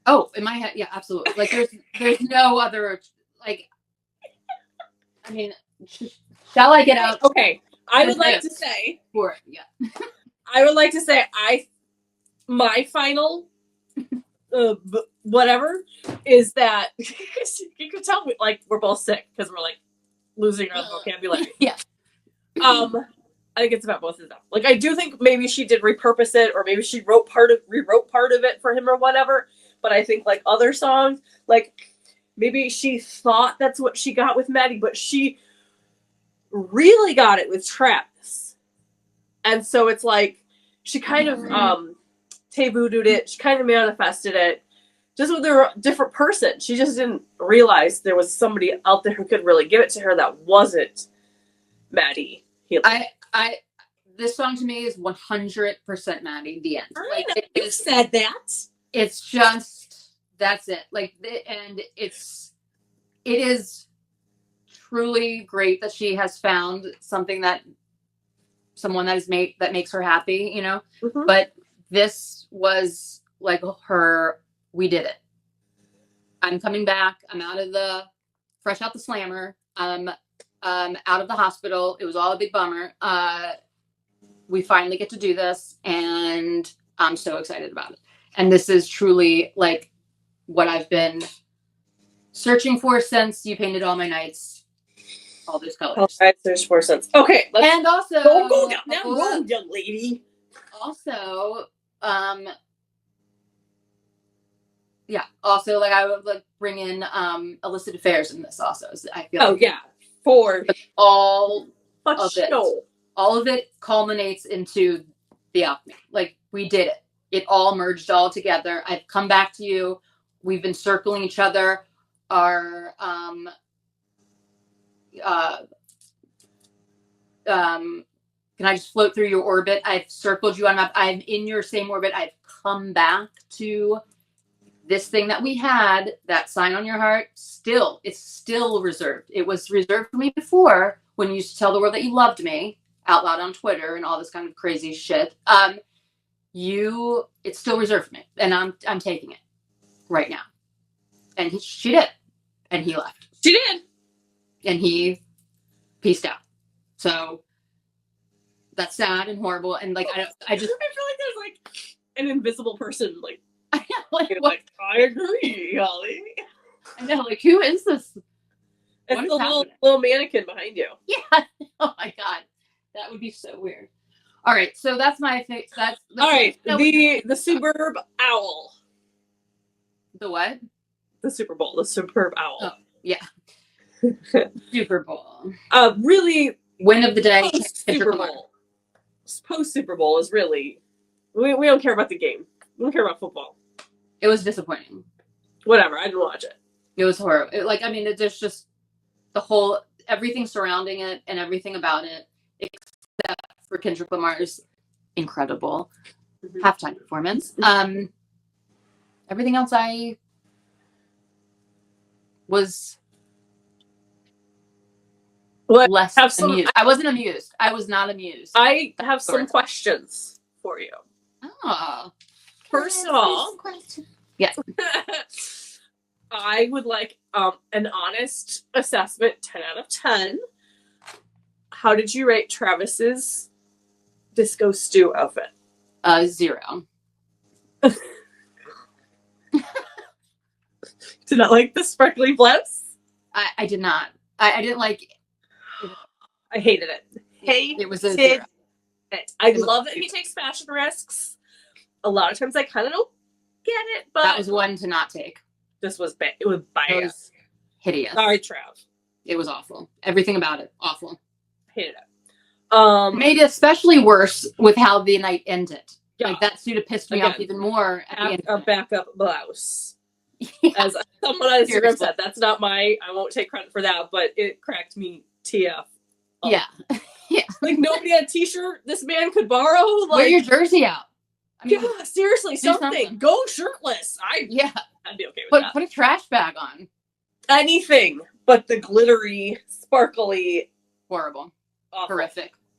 A: Oh, in my head, yeah, absolutely. Like, there's no other, like, I mean, shall I get out?
B: Okay, I would like to say, I would like to say, my final, whatever, is that you can tell like we're both sick because we're like losing our vocabulary.
A: Yeah.
B: I think it's about both of them. Like, I do think maybe she did repurpose it, or maybe she rewrote part of it for him or whatever. But I think, like, other songs, like, maybe she thought that's what she got with Maddie, but she really got it with Travis. And so it's like, she kind of tabooed it, she kind of manifested it, just with a different person. She just didn't realize there was somebody out there who could really give it to her that wasn't Maddie Healy.
A: This song to me is 100% Maddie, the end.
B: Like, you said that.
A: It's just, that's it. Like, and it is truly great that she has found someone that makes her happy, you know? But this was like we did it. I'm coming back. I'm fresh out the slammer. I'm out of the hospital. It was all a big bummer. we finally get to do this, and I'm so excited about it. And this is truly like what I've been searching for since you painted all my nights, all those colors.
B: All right, there's 4 cents. Okay,
A: and also
B: go down that road, young lady.
A: Also, yeah. Also, like I would like bring in illicit affairs in this. Also, so I feel.
B: Oh
A: like
B: yeah, for
A: all
B: of it.
A: All of it culminates into the Alchemy. Like we did it. It all merged all together. I've come back to you. We've been circling each other. Our can I just float through your orbit? I've circled you on map. I'm in your same orbit. I've come back to this thing that we had, that sign on your heart. Still, it's still reserved. It was reserved for me before when you used to tell the world that you loved me out loud on Twitter and all this kind of crazy shit. It's still reserved for me, and I'm taking it right now. And she did, and he left.
B: She did,
A: and he peaced out. So that's sad and horrible. And like I feel like
B: there's like an invisible person like.
A: I know,
B: like I agree, Holly.
A: I know, like who is this?
B: It's the little mannequin behind you.
A: Yeah. Oh my god, that would be so weird. All right, so that's my thing. That's
B: all right. The superb owl.
A: The what?
B: The Super Bowl. The superb owl.
A: Oh yeah. Super Bowl.
B: Really,
A: win of the day.
B: Super Bowl. Post Super Bowl is really. We don't care about the game. We don't care about football.
A: It was disappointing.
B: Whatever. I didn't watch it.
A: It was horrible. There's just the whole everything surrounding it and everything about it, except for Kendrick Lamar's incredible halftime performance. Everything else I was less amused. I wasn't amused. I was not amused.
B: I have some questions for you.
A: Oh.
B: First of all,
A: yeah.
B: I would like an honest assessment, 10 out of 10. How did you rate Travis's disco stew outfit?
A: 0.
B: Did not like the sparkly bliss?
A: I did not. I didn't like it.
B: I hated it.
A: It was a 0.
B: I love that he takes fashion risks. A lot of times I kind of don't get it, but
A: that was one to not take.
B: This was bad. It was bad.
A: It was hideous.
B: Sorry, Trav.
A: It was awful. Everything about it, awful.
B: Hated it.
A: Made it especially worse with how the night ended.
B: Yeah.
A: Like that suit have pissed me off even more.
B: A backup blouse. Yeah. As someone on Instagram said, that's not I won't take credit for that, but it cracked me TF.
A: Yeah. Yeah.
B: Like nobody had a t-shirt this man could borrow. Like,
A: wear your jersey out.
B: I mean, yeah, seriously, something. Go shirtless. I'd be okay with that.
A: Put a trash bag on.
B: Anything but the glittery, sparkly.
A: Horrible.
B: Awful.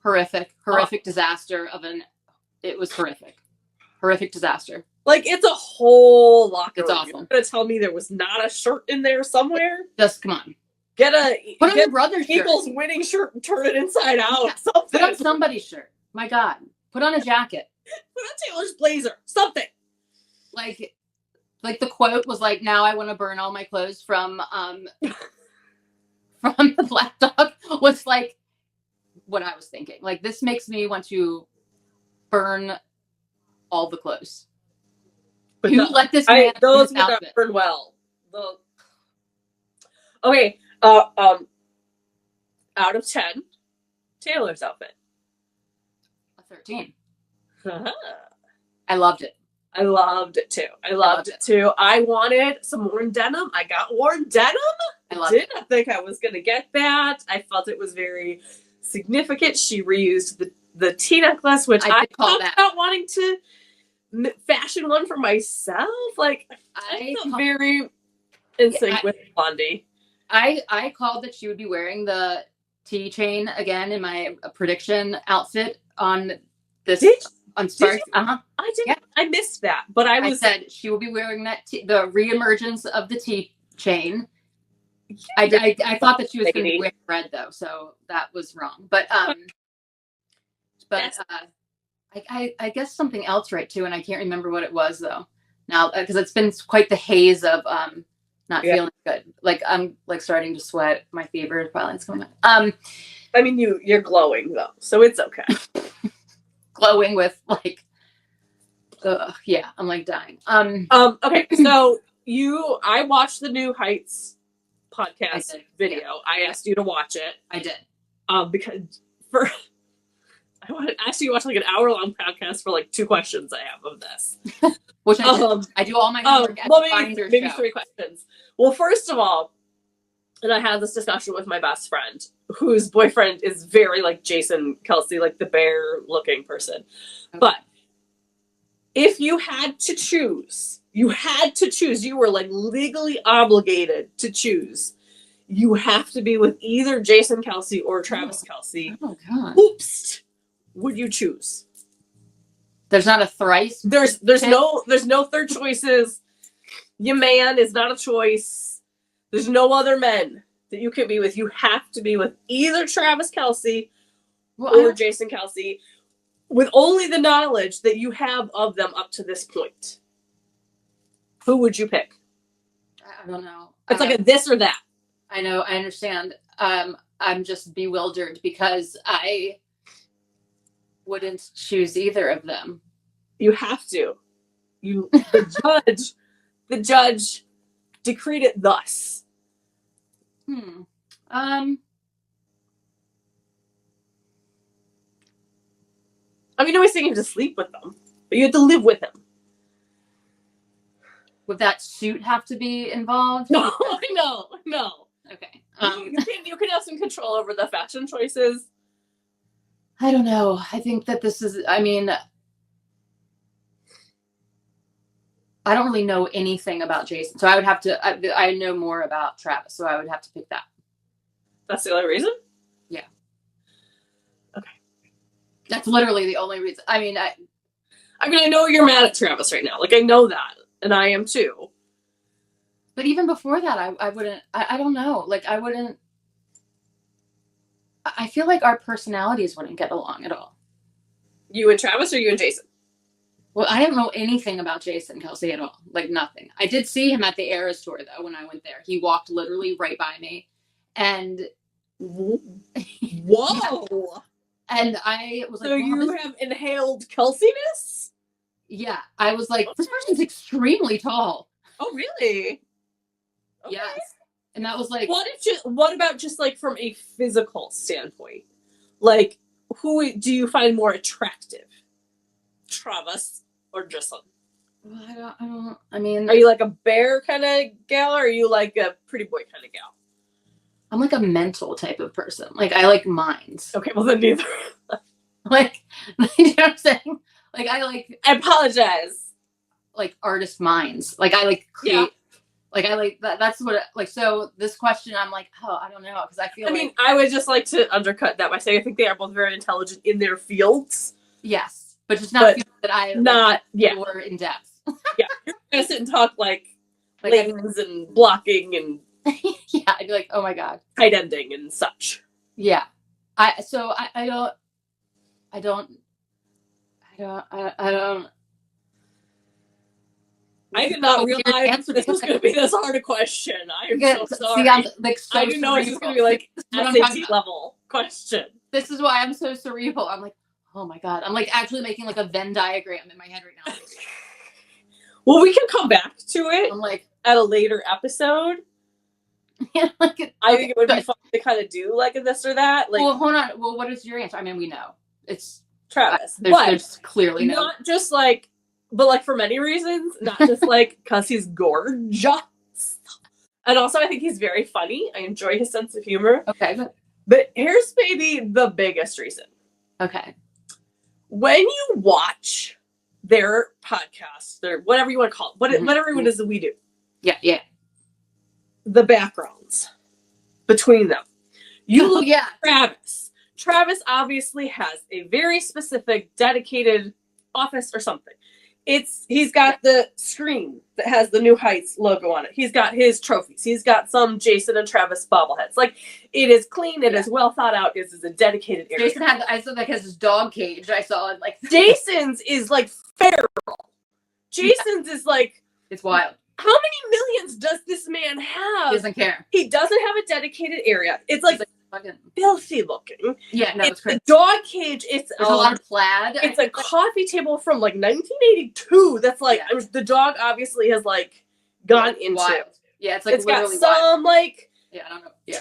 A: Horrific disaster of it was horrific. Horrific disaster.
B: Like, it's a whole locker room.
A: It's awful.
B: You're gonna tell me there was not a shirt in there somewhere?
A: Just, come on.
B: Put on
A: your brother's shirt.
B: Eagles winning shirt and turn it inside out.
A: Yeah.
B: Something.
A: Put on somebody's shirt. My God. Put on a jacket.
B: Put on Taylor's blazer. Something.
A: Like the quote was like, now I want to burn all my clothes from the Black Dog was like what I was thinking. Like, this makes me want to burn all the clothes. But let this man
B: those would not burn well. Okay. Out of 10, Taylor's outfit.
A: A 13. I loved it.
B: I loved it too. I wanted some worn denim. I got worn denim. I did not think I was going to get that. I felt it was very significant. She reused the T necklace, which I talked about wanting to fashion one for myself. Like, I felt very in sync with Blondie.
A: I called that she would be wearing the T chain again in my prediction outfit on this. On Sparks.
B: I didn't. Yeah. I missed that, but I
A: said she will be wearing that the reemergence of the T chain. Yeah, I thought that she was going to wear red though, so that was wrong. But I guess something else right too, and I can't remember what it was though now, because it's been quite the haze of not feeling good. Like I'm like starting to sweat. My fever is probably coming up.
B: I mean, you're glowing though, so it's okay.
A: Glowing with like, yeah, I'm like dying.
B: Okay, so I watched the new Heights podcast video. Yeah. I asked you to watch it.
A: I did.
B: Because I wanted to ask you to watch like an hour-long podcast for like 2 questions I have of this.
A: Which I do all my homework.
B: Well, maybe 3 questions. Well, first of all, and I had this discussion with my best friend, whose boyfriend is very like Jason Kelce, like the bear-looking person. Okay. But if you had to choose, you were like legally obligated to choose. You have to be with either Jason Kelce or Travis Kelce.
A: Oh God.
B: Oops. Would you choose?
A: There's not a thrice.
B: There's no third choices. Your man is not a choice. There's no other men that you can be with. You have to be with either Travis Kelce or Jason Kelce, with only the knowledge that you have of them up to this point. Who would you pick?
A: I don't know.
B: It's like a this or that.
A: I know. I understand. I'm just bewildered because I wouldn't choose either of them.
B: You have to. The judge decreed it thus.
A: I
B: mean, nobody's saying you have to sleep with them, but you have to live with him.
A: Would that suit have to be involved?
B: No.
A: Okay.
B: You can have some control over the fashion choices.
A: I don't know. I think that this is, I mean, I don't really know anything about Jason. So I would have to, I know more about Travis. So I would have to pick that.
B: That's the only reason?
A: Yeah.
B: Okay.
A: That's literally the only reason. I mean,
B: I know you're mad at Travis right now. Like, I know that. And I am too.
A: But even before that, I wouldn't, I don't know. Like, I wouldn't, I feel like our personalities wouldn't get along at all.
B: You and Travis or you and Jason?
A: Well, I don't know anything about Jason Kelce at all. Like, nothing. I did see him at the Eras store, though, when I went there. He walked literally right by me. And...
B: Whoa!
A: And I was like...
B: So you have inhaled Kelciness?
A: Yeah. I was like, this person's extremely tall.
B: Oh, really?
A: Okay. Yes. And that was like...
B: What about just, like, from a physical standpoint? Like, who do you find more attractive? Travis or Jason?
A: Well, I mean...
B: Are you like a bear kind of gal, or are you like a pretty boy kind of gal?
A: I'm like a mental type of person. Like, I like minds.
B: Okay, well then neither.
A: Like, you know what I'm saying? Like,
B: I apologize.
A: Like, artist minds. Like, I like create... Yeah. Like, I like that. That's what, like, so this question, I'm like, oh, I don't know. Because I mean,
B: I would just like to undercut that by saying I think they are both very intelligent in their fields.
A: Yes. But just not fields that I or in depth.
B: Yeah. You're going to sit and talk like lanes and blocking and.
A: Yeah. I'd be like, oh my God.
B: Tight ending and such.
A: Yeah. I
B: did not realize this was going to be this hard a question. I am so sorry. See, I didn't know it was going to be like SAT level question.
A: This is why I'm so cerebral. I'm like, oh my God. I'm like actually making like a Venn diagram in my head right now.
B: Well, we can come back to it.
A: I'm like
B: at a later episode.
A: Yeah, like
B: I think it would be fun to kind of do like a this or that. Like,
A: well, hold on. Well, what is your answer? I mean, we know it's
B: Travis.
A: There's clearly no.
B: Not just like. But, like, for many reasons, not just, like, because he's gorgeous. And also, I think he's very funny. I enjoy his sense of humor.
A: Okay.
B: But here's maybe the biggest reason.
A: Okay.
B: When you watch their podcast, their whatever you want to call it, whatever it is that we do.
A: Yeah.
B: The backgrounds between them. You look at Travis. Travis obviously has a very specific, dedicated office or something. He's got the Scream that has the New Heights logo on it. He's got his trophies. He's got some Jason and Travis bobbleheads. Like, it is clean. It is well thought out. It is a dedicated area.
A: Jason I saw like has his dog cage. I saw it like
B: Jason's is like feral. Jason's is like,
A: it's wild.
B: How many millions does this man have?
A: He doesn't care.
B: He doesn't have a dedicated area. It's like
A: fucking
B: filthy looking.
A: Yeah, no, it's crazy.
B: The dog cage. There's
A: a lot of plaid.
B: It's a coffee table from like 1982. That's like the dog obviously has like gone into.
A: Wild. Yeah, it's like
B: it's got some like
A: I don't know. Yeah,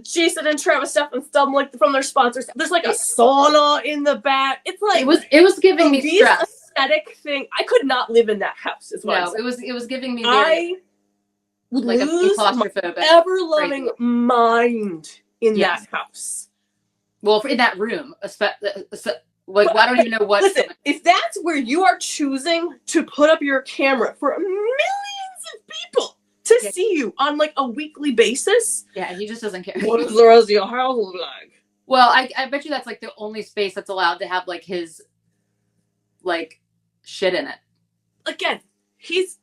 B: Jason and Travis stuff and stuff like from their sponsors. There's like a sauna in the back. It's like
A: it was giving me stress.
B: Aesthetic thing. I could not live in that house. Is what
A: it was giving me.
B: I would like lose my ever loving mind in that house.
A: Well, in that room, like I don't even know what.
B: Listen, if that's where you are choosing to put up your camera for millions of people to see you on like a weekly basis,
A: and he just doesn't care.
B: What does the rest of your house look like?
A: Well, I bet you that's like the only space that's allowed to have like his like shit in it.
B: Again, he's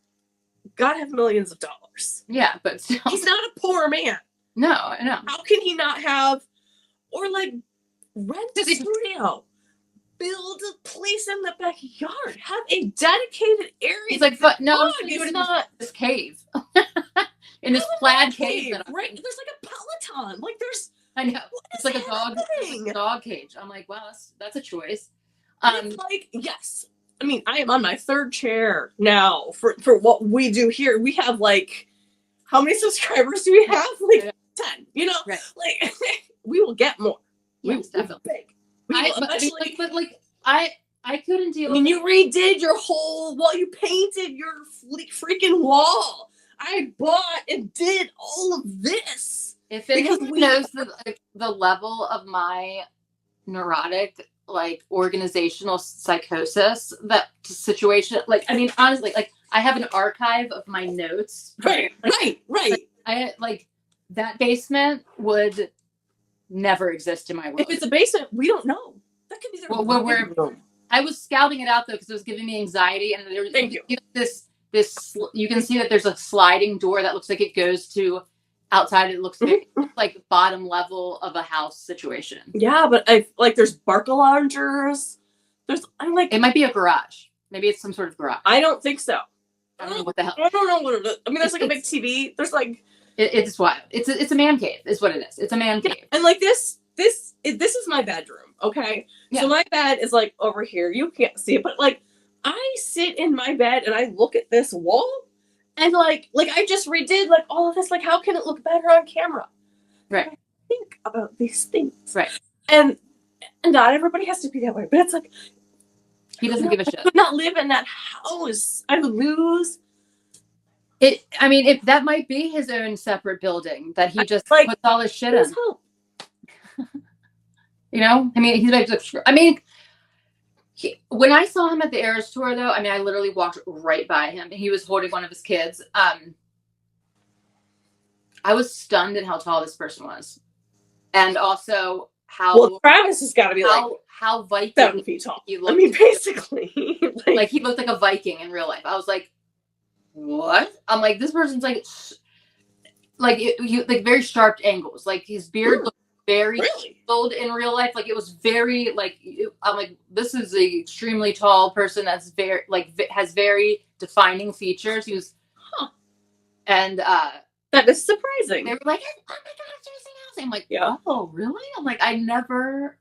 B: got to have millions of dollars.
A: Yeah, but still.
B: He's not a poor man.
A: No, I know.
B: How can he not have, or like rent a studio, build a place in the backyard, have a dedicated area?
A: He's like, but no,
B: it's not
A: this cave. In this plaid cave.
B: Right? There's like a Peloton. Like there's.
A: I know. It's like a dog cage. I'm like, wow, that's a choice.
B: It's like, yes. I mean, I am on my third chair now for what we do here. We have like, how many subscribers do we have? Like 10, you know?
A: Right.
B: Like, we will get more.
A: Yes, definitely.
B: Big.
A: I couldn't deal with
B: it. You redid your whole wall. You painted your freaking wall. I bought and did all of this.
A: If anyone knows the level of my neurotic, like organizational psychosis, that situation, like, I mean, honestly, like I have an archive of my notes.
B: Right.
A: I like that basement would never exist in my world.
B: If it's a basement, we don't know. That could be
A: I was scouting it out though because it was giving me anxiety, and there was this you can see that there's a sliding door that looks like it goes to outside. It looks like bottom level of a house situation.
B: Yeah, but there's barca loungers. I'm like,
A: it might be a garage. Maybe it's some sort of garage.
B: I don't think so.
A: I don't know what the hell.
B: I don't know what it is. I mean, there's like a big TV. There's like
A: it's wild. It's a man cave, is what it is. It's a man cave.
B: And like this is my bedroom. Okay, so my bed is like over here. You can't see it, but like I sit in my bed and I look at this wall. And like I just redid like all of this. Like, how can it look better on camera?
A: Right.
B: I think about these things.
A: Right.
B: And not everybody has to be that way. But it's like
A: he doesn't give a shit.
B: I could not live in that house. I would lose
A: it. I mean, if that might be his own separate building that he just puts all his shit in. You know? I mean, he's like, I mean. When I saw him at the Eras tour, though, I mean, I literally walked right by him, and he was holding one of his kids. I was stunned at how tall this person was, and also how
B: Travis has got to be
A: how Viking
B: 7 feet tall.
A: He looked,
B: I mean, basically,
A: like he looked like a Viking in real life. I was like, what? I'm like, this person's like very sharp angles. Like his beard looked very old in real life. Like it was very I'm like, this is an extremely tall person that's very has very defining features. He was and
B: that is surprising.
A: They were like, oh my god, Jason Kelce. I'm like, oh really? I'm like, I never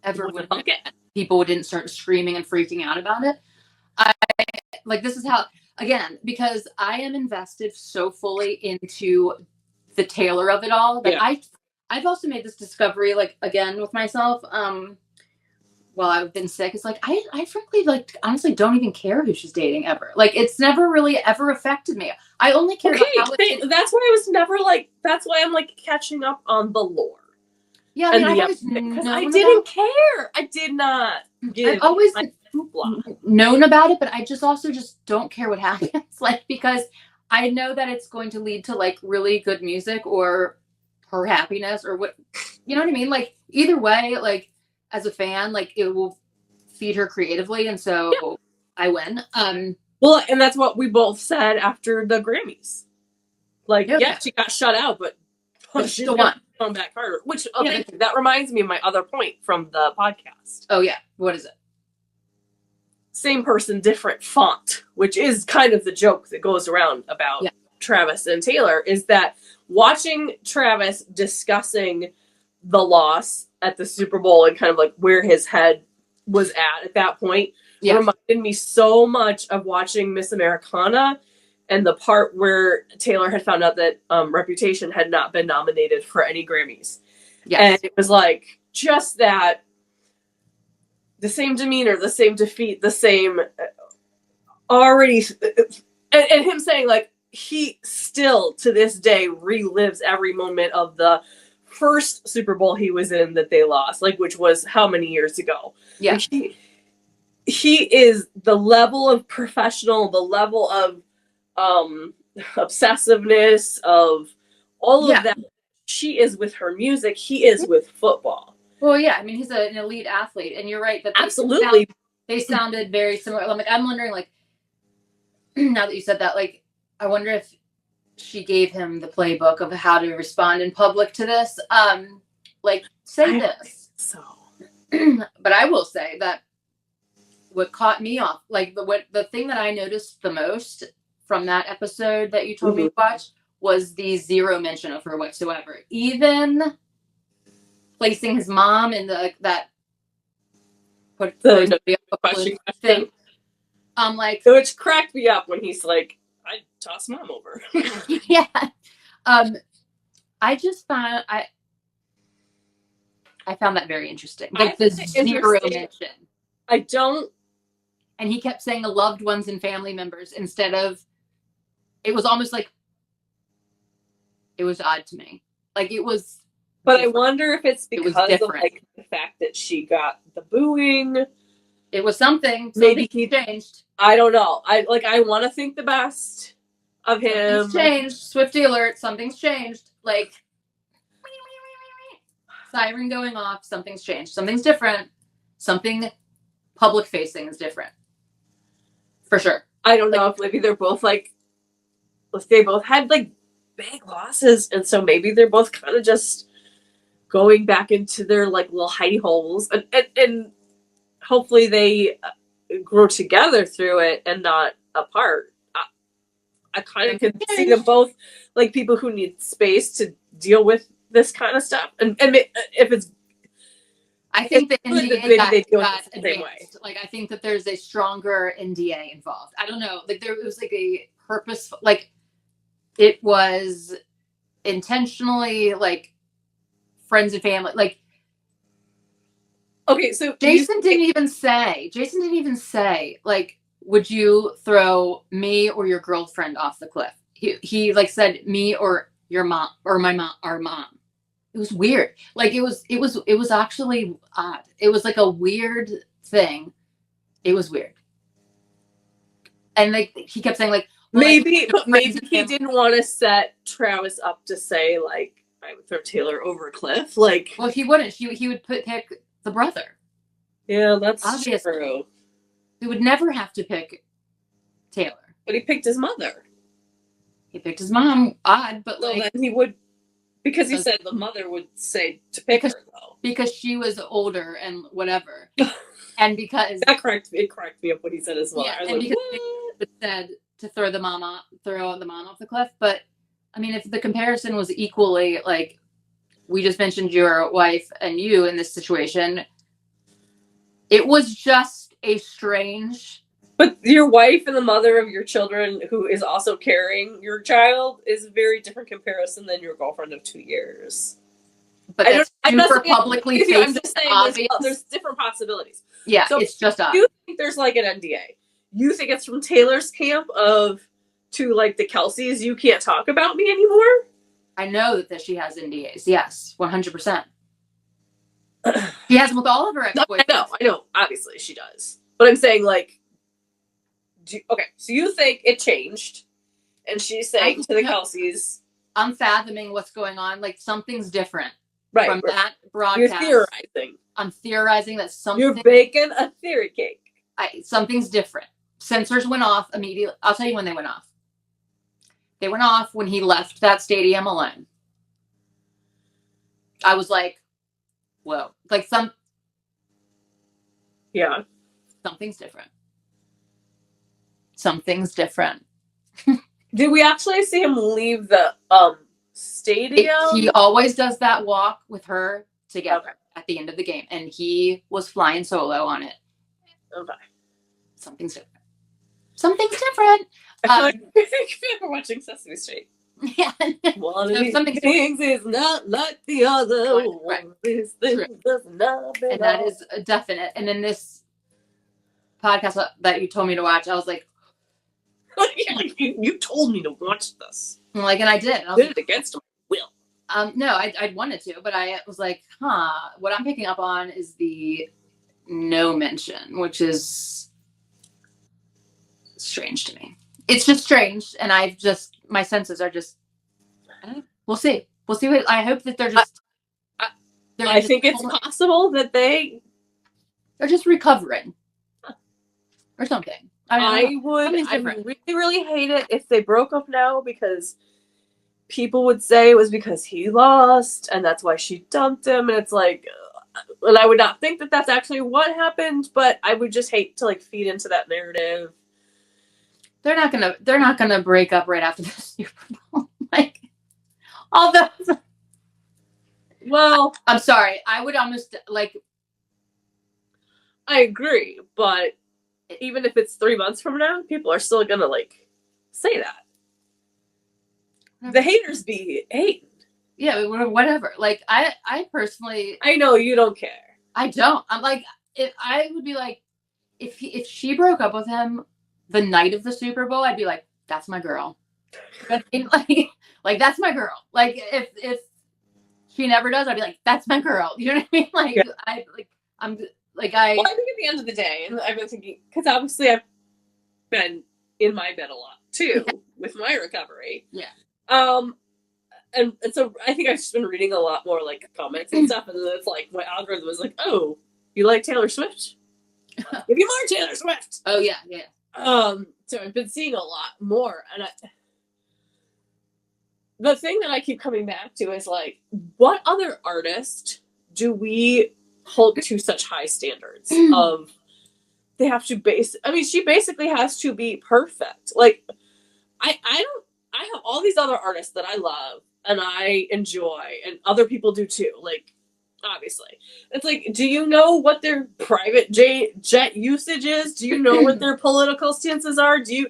A: ever would have people didn't start screaming and freaking out about it. This is how, again, because I am invested so fully into the tailor of it all that I've also made this discovery, like, again, with myself, while I've been sick. It's like, I frankly, like, honestly don't even care who she's dating ever. Like, it's never really ever affected me. I only care about how
B: that's why I was never, like, that's why I'm, like, catching up on the lore.
A: Yeah, I mean,
B: I didn't care. I did not give
A: I've always known about it, but I just also just don't care what happens. Like, because I know that it's going to lead to, like, really good music or her happiness or what, you know what I mean? Like, either way, like, as a fan, like, it will feed her creatively. And so I win.
B: Well, and that's what we both said after the Grammys. Like, yeah, she got shut out, but
A: she still won.
B: Come back harder. Which, okay, that reminds me of my other point from the podcast.
A: Oh, yeah. What is it?
B: Same person, different font, which is kind of the joke that goes around about Travis and Taylor, is that watching Travis discussing the loss at the Super Bowl and kind of like where his head was at that point reminded me so much of watching Miss Americana and the part where Taylor had found out that Reputation had not been nominated for any Grammys. Yes. And it was like just that, the same demeanor, the same defeat, the same already, and him saying like he still to this day relives every moment of the first Super Bowl he was in that they lost, like which was how many years ago?
A: Yeah,
B: like, he is the level of professional, the level of obsessiveness of all of that. She is with her music. He is with football.
A: Well, yeah, I mean, he's an elite athlete, and you're right that
B: absolutely
A: they sounded very similar. I'm wondering, like, now that you said that, like, I wonder if she gave him the playbook of how to respond in public to this. Like, say this.
B: So,
A: but I will say that what caught me off, like, the thing that I noticed the most from that episode that you told me to watch was the zero mention of her whatsoever. Even placing his mom in the thing. Like,
B: which cracked me up when he's like, I tossed mom over.
A: Yeah. I just found I found that very interesting. Like the zero mention.
B: I don't.
A: And he kept saying the loved ones and family members instead of. It was almost like. It was odd to me. Like it was.
B: But different. I wonder if it's because of like the fact that she got the booing.
A: It was something. Maybe he changed.
B: I don't know. I want to think the best of him.
A: Something's changed. Swiftie alert. Something's changed. Like siren going off. Something's changed. Something's different. Something public facing is different. For sure.
B: I don't know if maybe they're both like. If they both had like big losses, and so maybe they're both kind of just going back into their like little hidey holes, and hopefully they grow together through it and not apart. I kind of can see them both like people who need space to deal with this kind of stuff, and if it's.
A: I think the NDA got advanced. Like I think that there's a stronger NDA involved. I don't know. Like there was like a purposeful, like it was intentionally like friends and family. Like
B: okay, so
A: Jason didn't even say like, would you throw me or your girlfriend off the cliff? He like said me or your mom or my mom, our mom. It was weird. Like it was actually odd. It was like a weird thing. It was weird. And like he kept saying like well,
B: maybe he didn't want to set Travis up to say like I would throw Taylor over a cliff. Like
A: well he wouldn't. He would pick the brother.
B: Yeah, that's obviously true.
A: He would never have to pick Taylor.
B: But he picked his mother.
A: He picked his mom. Odd, but
B: well, then he would. Because he said the mother would say to pick her, though.
A: Because she was older and whatever. And because...
B: It cracked me up when he said his mother.
A: Yeah, and because it said to throw the mom off the cliff. But, I mean, if the comparison was equally, like, we just mentioned your wife and you in this situation, it was just a strange...
B: But your wife and the mother of your children, who is also carrying your child, is a very different comparison than your girlfriend of 2 years.
A: But that's super publicly faced. I'm just saying
B: there's different possibilities.
A: Yeah, so it's just
B: you think there's like an NDA. You think it's from Taylor's camp to like the Kelces, you can't talk about me anymore?
A: I know that she has NDAs. Yes, 100%. She has them with all of her ex-boyfriends.
B: I know. Obviously, she does. But I'm saying like. Okay, so you think it changed, and she's saying to the Kelces,
A: I'm fathoming what's going on. Like something's different
B: from
A: that broadcast.
B: You're theorizing.
A: I'm theorizing that something.
B: You're baking a theory cake.
A: Something's different. sensors went off immediately. I'll tell you when they went off. They went off when he left that stadium alone. I was like, whoa. Like something's different. Something's different.
B: Did we actually see him leave the stadium?
A: He always does that walk with her together at the end of the game. And he was flying solo on it.
B: Okay.
A: Something's different. Something's different.
B: I feel like we're watching Sesame Street.
A: Yeah.
B: One of these things is not like the other.
A: Right.
B: One of these things does not belong.
A: And that is definite. And in this podcast that you told me to watch, I was like,
B: you told me to watch this.
A: And I did. I
B: did it against my will.
A: No, I wanted to, but I was like, what I'm picking up on is the no mention, which is strange to me. It's just strange, and my senses are just, we'll see. We'll see what, I hope that they're just,
B: I think it's possible that they're
A: just recovering. Or something.
B: I really, really hate it if they broke up now, because people would say it was because he lost and that's why she dumped him, and it's like, and I would not think that that's actually what happened, but I would just hate to feed into that narrative.
A: They're not gonna break up right after the Super Bowl. All those.
B: Well,
A: I'm sorry. I would almost
B: I agree, but even if it's 3 months from now, people are still gonna say that. The haters be hating.
A: Yeah, whatever. I personally,
B: I know you don't care.
A: I don't. I'm if I would be if she broke up with him the night of the Super Bowl, I'd be like, that's my girl. But that's my girl. If she never does, I'd be like, that's my girl. You know what I mean? Well, I think
B: at the end of the day, and I've been thinking, because obviously I've been in my bed a lot too with my recovery.
A: Yeah.
B: And so I think I've just been reading a lot more comments and stuff, and then it's my algorithm was like, oh, you like Taylor Swift? Give you more Taylor Swift.
A: Oh yeah.
B: So I've been seeing a lot more, and the thing that I keep coming back to is what other artist do we hold to such high standards of they have to she basically has to be perfect. I have all these other artists that I love and I enjoy, and other people do too. Obviously, it's do you know what their private jet usage is? Do you know what their political stances are? Do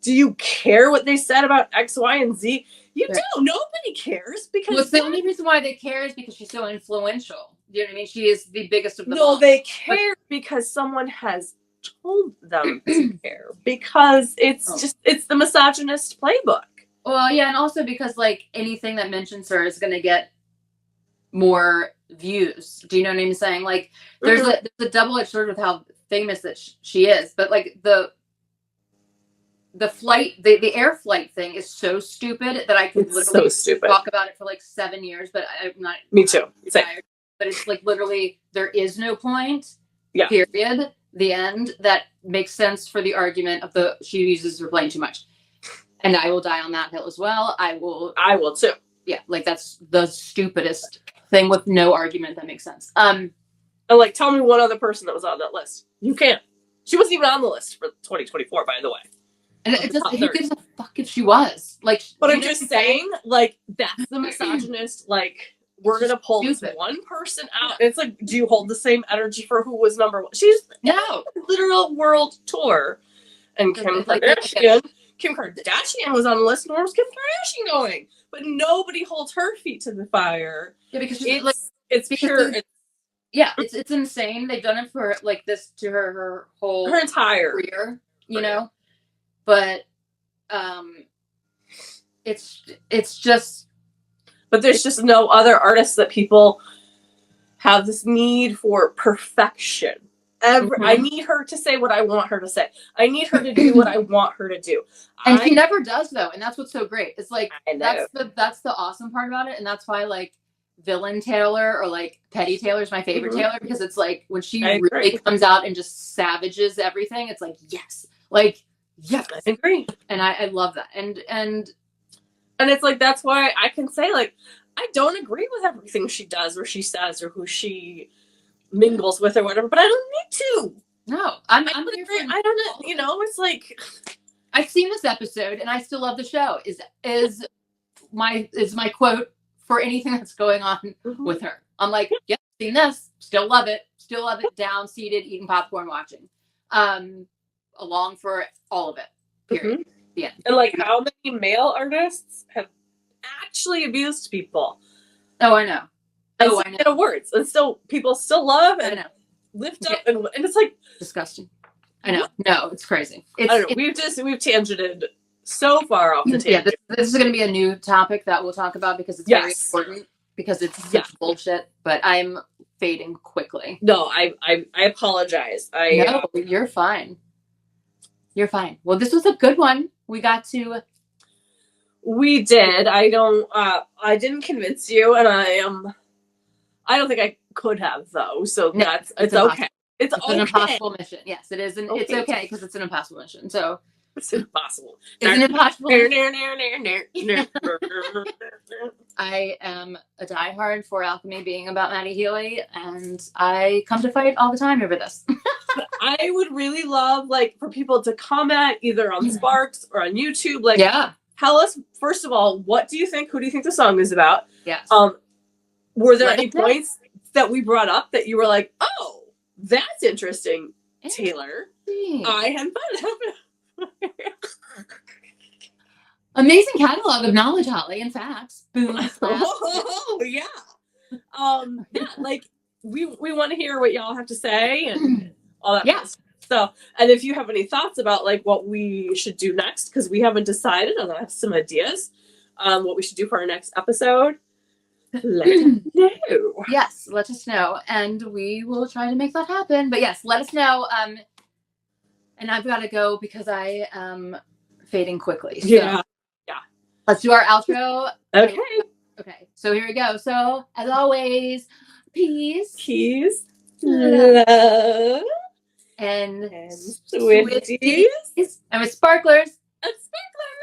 B: you care what they said about X, Y, and Z? You don't. Nobody cares, because
A: the only reason why they care is because she's so influential. You know what I mean? She is the biggest of them.
B: No, they care because someone has told them to care, because it's the misogynist playbook.
A: Well, yeah, and also because anything that mentions her is going to get more views. Do you know what I'm saying? There's a double-edged sword with how famous that she is, but the flight, the air flight thing is so stupid that I could literally talk about it for 7 years, but I'm not.
B: Me too.
A: Tired. But it's literally there is no point.
B: Yeah.
A: Period. The end. That makes sense for the argument of she uses her plane too much, and I will die on that hill as well. I will
B: too.
A: Yeah, that's the stupidest thing with no argument that makes sense.
B: And tell me one other person that was on that list. You can't. She wasn't even on the list for 2024, by the way.
A: And who gives a fuck if she was?
B: But I'm just saying, that's the misogynist, we're going to pull this one person out. Yeah. It's do you hold the same energy for who was number one? She's literal world tour. And Kim Kardashian was on the list, nor was Kim Kardashian going. But nobody holds her feet to the fire.
A: Yeah, because
B: it's pure.
A: It's insane. They've done it for this to her
B: entire
A: career, you know. But it's just.
B: But there's just no other artists that people have this need for perfection. I need her to say what I want her to say. I need her to do what I want her to do.
A: And she never does, though, and that's what's so great. It's
B: that's
A: the awesome part about it, and that's why Villain Taylor or Petty Taylor is my favorite Taylor, because it's when she really comes out and just savages everything. It's yes, Like, yes,
B: I agree.
A: And I love that. And
B: it's like, that's why I can say, like, I don't agree with everything she does or she says or who she mingles with or whatever, but I don't need to.
A: No, I'm
B: here for, I don't know, it's like,
A: I've seen this episode and I still love the show. Is my quote for anything that's going on with her. I'm like, yep, seen this, still love it, down, seated, eating popcorn, watching. Along for all of it. Period. Yeah.
B: And like, how many male artists have actually abused people?
A: Oh, I know.
B: And I know. Get awards, and still people still love and lift up, and it's like
A: disgusting. I know. No, it's crazy.
B: I don't know. We've tangented so far off the tangent.
A: Yeah, this is going to be a new topic that we'll talk about because it's very important, because it's such bullshit. But I'm fading quickly.
B: No, I apologize.
A: No, you're fine. You're fine. Well, this was a good one. We
B: did. I didn't convince you, and I don't think I could have though. So it's okay. It's
A: an impossible mission. Yes, it is. It's okay because it's an impossible mission. So
B: it's impossible.
A: It's an impossible mission. I am a diehard for Alchemy being about Maddie Healy, and I come to fight all the time over this.
B: I would really love, like, for people to comment either on Sparks or on YouTube. Like, tell us, first of all, what do you think? Who do you think the song is about?
A: Yes.
B: Were there any points that we brought up that you were like, oh, that's interesting, Taylor? I hadn't thought of it.
A: Amazing catalog of knowledge, Holly, and facts. Boom.
B: Oh, yeah. Like, we want to hear what y'all have to say and all that.
A: Yeah.
B: So, and if you have any thoughts about, like, what we should do next, because we haven't decided, and I have some ideas, what we should do for our next episode, let us know.
A: Yes, let us know, and we will try to make that happen. But yes, let us know. And I've got to go because I am fading quickly. So
B: yeah.
A: Let's do our outro.
B: Okay.
A: So here we go. So as always, peace,
B: love,
A: and
B: Swifties,
A: and with sparklers.
B: And sparklers.